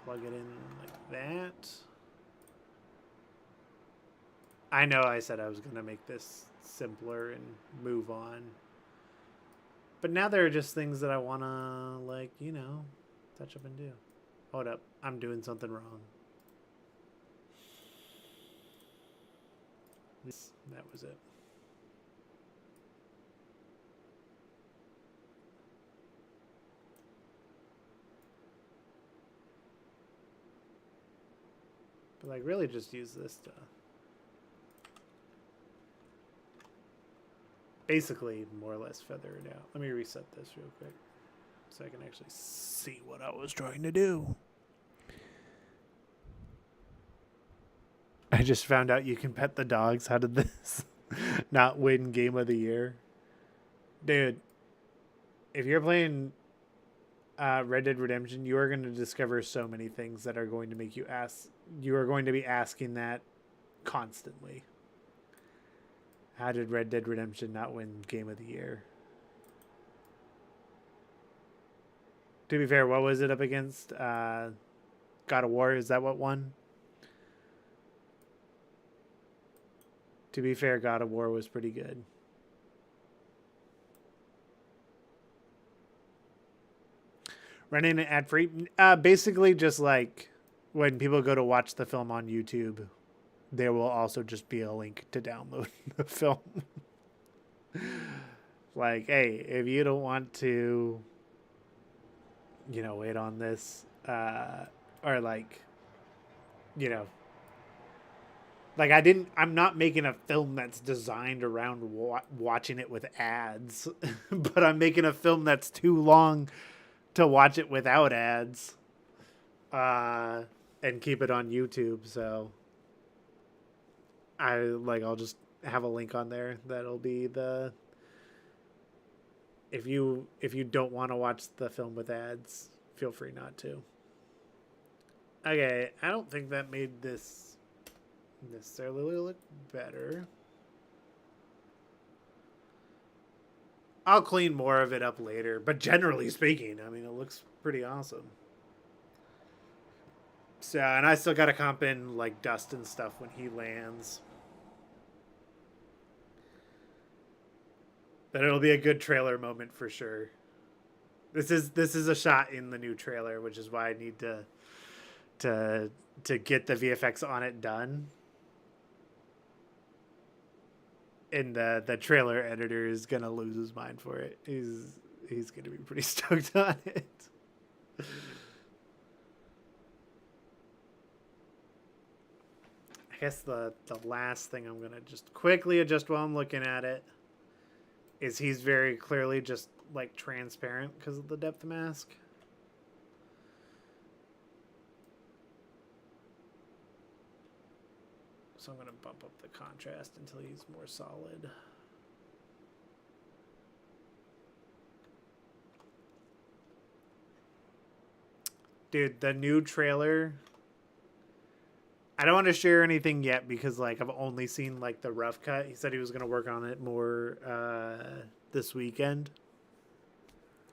plug it in like that. I know I said I was going to make this simpler and move on. But now there are just things that I want to, like, you know, touch up and do. Hold up. I'm doing something wrong. That was it. But, like, really just use this to basically more or less feather it out. Let me reset this real quick so I can actually see what I was trying to do. I just found out you can pet the dogs. How did this not win Game of the Year? Dude, if you're playing Red Dead Redemption, you are going to discover so many things that are going to make you ask. You are going to be asking that constantly. How did Red Dead Redemption not win Game of the Year? To be fair, what was it up against? God of War, is that what won? To be fair, God of War was pretty good. Running an ad free, basically just like when people go to watch the film on YouTube, there will also just be a link to download the film. Like, hey, if you don't want to, you know, wait on this, or like, you know, like I'm not making a film that's designed around watching it with ads, but I'm making a film that's too long to watch it without ads, and keep it on YouTube. So I'll just have a link on there that'll be the, if you don't want to watch the film with ads, feel free not to. Okay, I don't think that made this necessarily look better. I'll clean more of it up later, but generally speaking, I mean, it looks pretty awesome. So, and I still got to comp in like dust and stuff when he lands. But it'll be a good trailer moment for sure. This is a shot in the new trailer, which is why I need to get the VFX on it done. And the trailer editor is gonna lose his mind for it. He's gonna be pretty stoked on it. I guess the last thing I'm gonna just quickly adjust while I'm looking at it is he's very clearly just like transparent because of the depth mask. So I'm going to bump up the contrast until he's more solid. Dude, the new trailer, I don't want to share anything yet because like I've only seen like the rough cut. He said he was going to work on it more this weekend.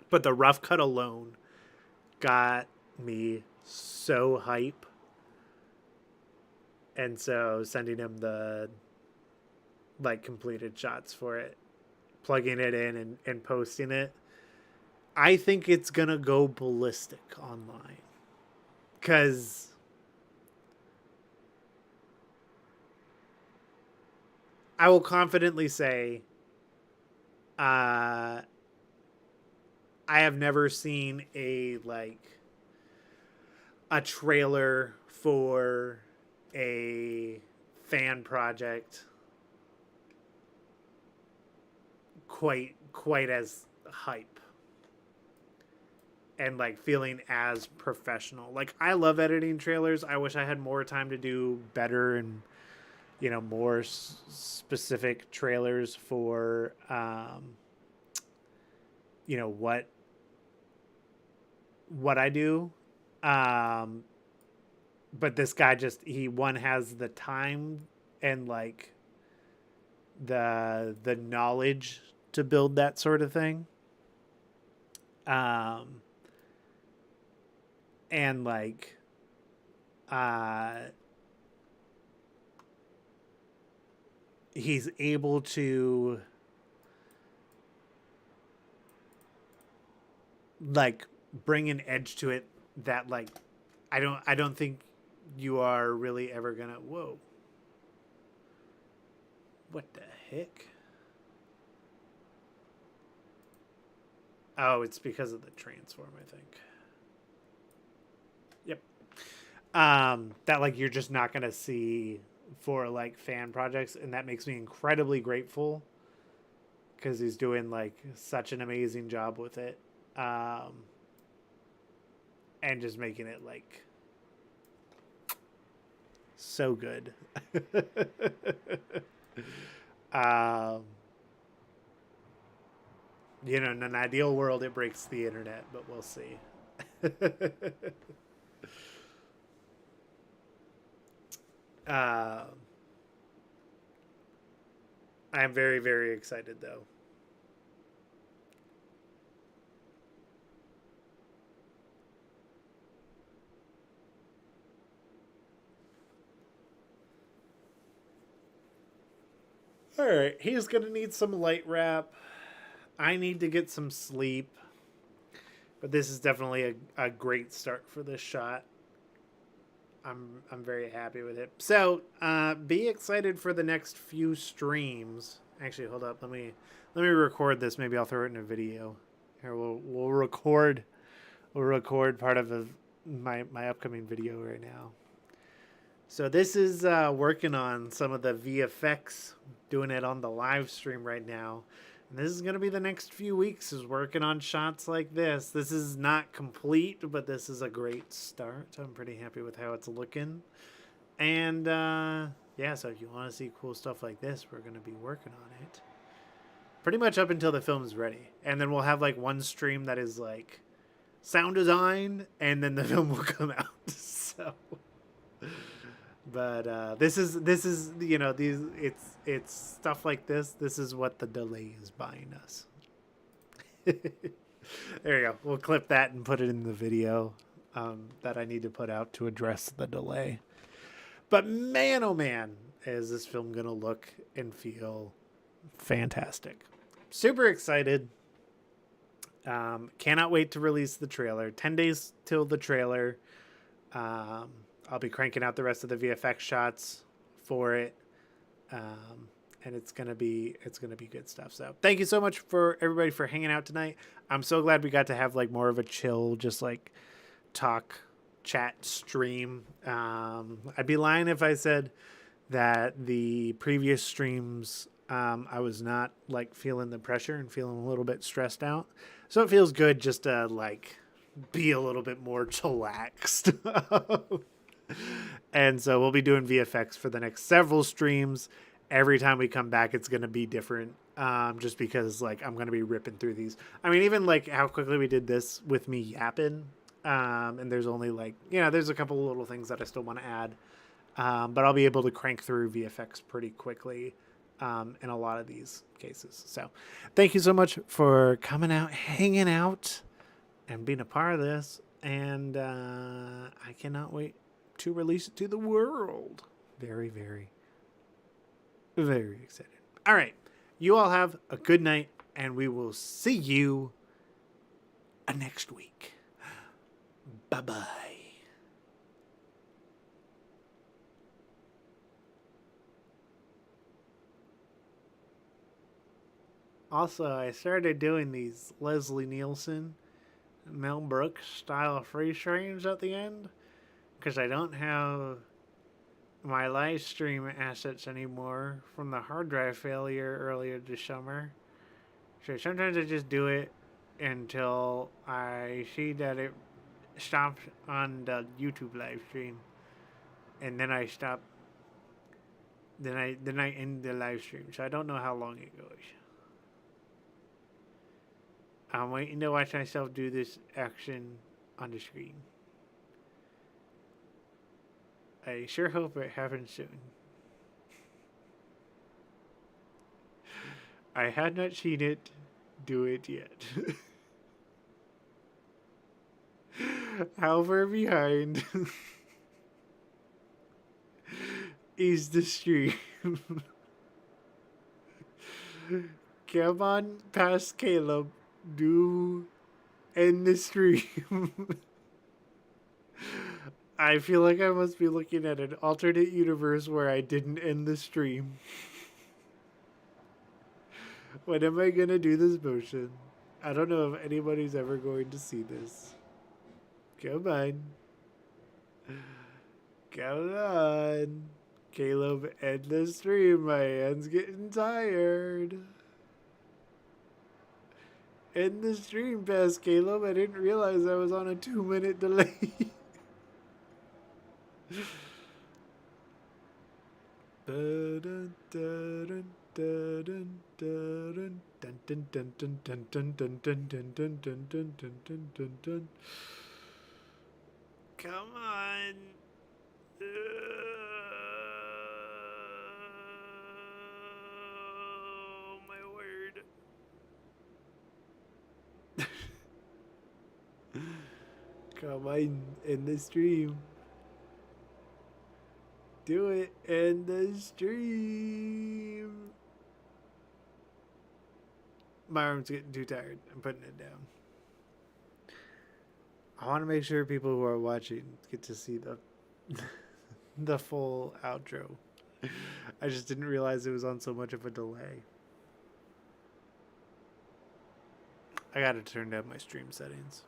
But the rough cut alone got me so hype. And so sending him the like completed shots for it, plugging it in and posting it, I think it's going to go ballistic online. Because I will confidently say I have never seen a like a trailer for a fan project quite as hype and like feeling as professional. Like I love editing trailers. I wish I had more time to do better and more specific trailers for what I do. But this guy just he has the time and like the knowledge to build that sort of thing. And like he's able to like bring an edge to it that like I don't think you are really ever gonna whoa. What the heck? Oh, it's because of the transform, I think. Yep. That like you're just not gonna see for like fan projects, and that makes me incredibly grateful because he's doing like such an amazing job with it. And just making it like so good. In an ideal world, it breaks the internet, but we'll see. I'm very, very excited, though. All right, he's going to need some light wrap. I need to get some sleep. But this is definitely a great start for this shot. I'm very happy with it. So, be excited for the next few streams. Actually, hold up. Let me record this. Maybe I'll throw it in a video. Here, we'll record part of my upcoming video right now. So this is working on some of the VFX, doing it on the live stream right now. And this is going to be the next few weeks, is working on shots like this. This is not complete, but this is a great start. I'm pretty happy with how it's looking. And yeah, so if you want to see cool stuff like this, we're going to be working on it pretty much up until the film's ready. And then we'll have like one stream that is like sound design, and then the film will come out. So... But this is it's stuff like this. This is what the delay is buying us. There you go. We'll clip that and put it in the video that I need to put out to address the delay. But man, oh man, is this film gonna look and feel fantastic. Super excited. Cannot wait to release the trailer. 10 days till the trailer. I'll be cranking out the rest of the VFX shots for it. And it's gonna be good stuff. So thank you so much for everybody for hanging out tonight. I'm so glad we got to have like more of a chill, just like talk, chat, stream. I'd be lying if I said that the previous streams I was not like feeling the pressure and feeling a little bit stressed out. So it feels good just to like be a little bit more chillaxed. And so we'll be doing VFX for the next several streams. Every time we come back, it's going to be different. Just because like I'm going to be ripping through these. I mean, even like how quickly we did this with me yapping. And there's only like, there's a couple of little things that I still want to add. But I'll be able to crank through VFX pretty quickly in a lot of these cases. So thank you so much for coming out, hanging out, and being a part of this. And I cannot wait to release it to the world. Very, very, very excited. All right. You all have a good night, and we will see you next week. Bye-bye. Also, I started doing these Leslie Nielsen, Mel Brooks style freeze frames at the end. because I don't have my live stream assets anymore from the hard drive failure earlier this summer. So sometimes I just do it until I see that it stops on the YouTube live stream, and then I stop. Then I end the live stream. So I don't know how long it goes. I'm waiting to watch myself do this action on the screen. I sure hope it happens soon. I had not seen it do it yet. How far behind is the stream? Come on past Caleb. Do end the stream. I feel like I must be looking at an alternate universe where I didn't end the stream. When am I gonna do this motion? I don't know if anybody's ever going to see this. Come on. Come on. Caleb, end the stream. My hand's getting tired. End the stream past Caleb. I didn't realize I was on a 2-minute delay. Come on. Oh, my word. Come on, in the stream. Do it in the stream. My arm's getting too tired. I'm putting it down. I want to make sure people who are watching get to see the the full outro. I just didn't realize it was on so much of a delay. I gotta turn down my stream settings.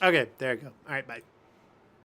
Okay, there you go. All right, bye.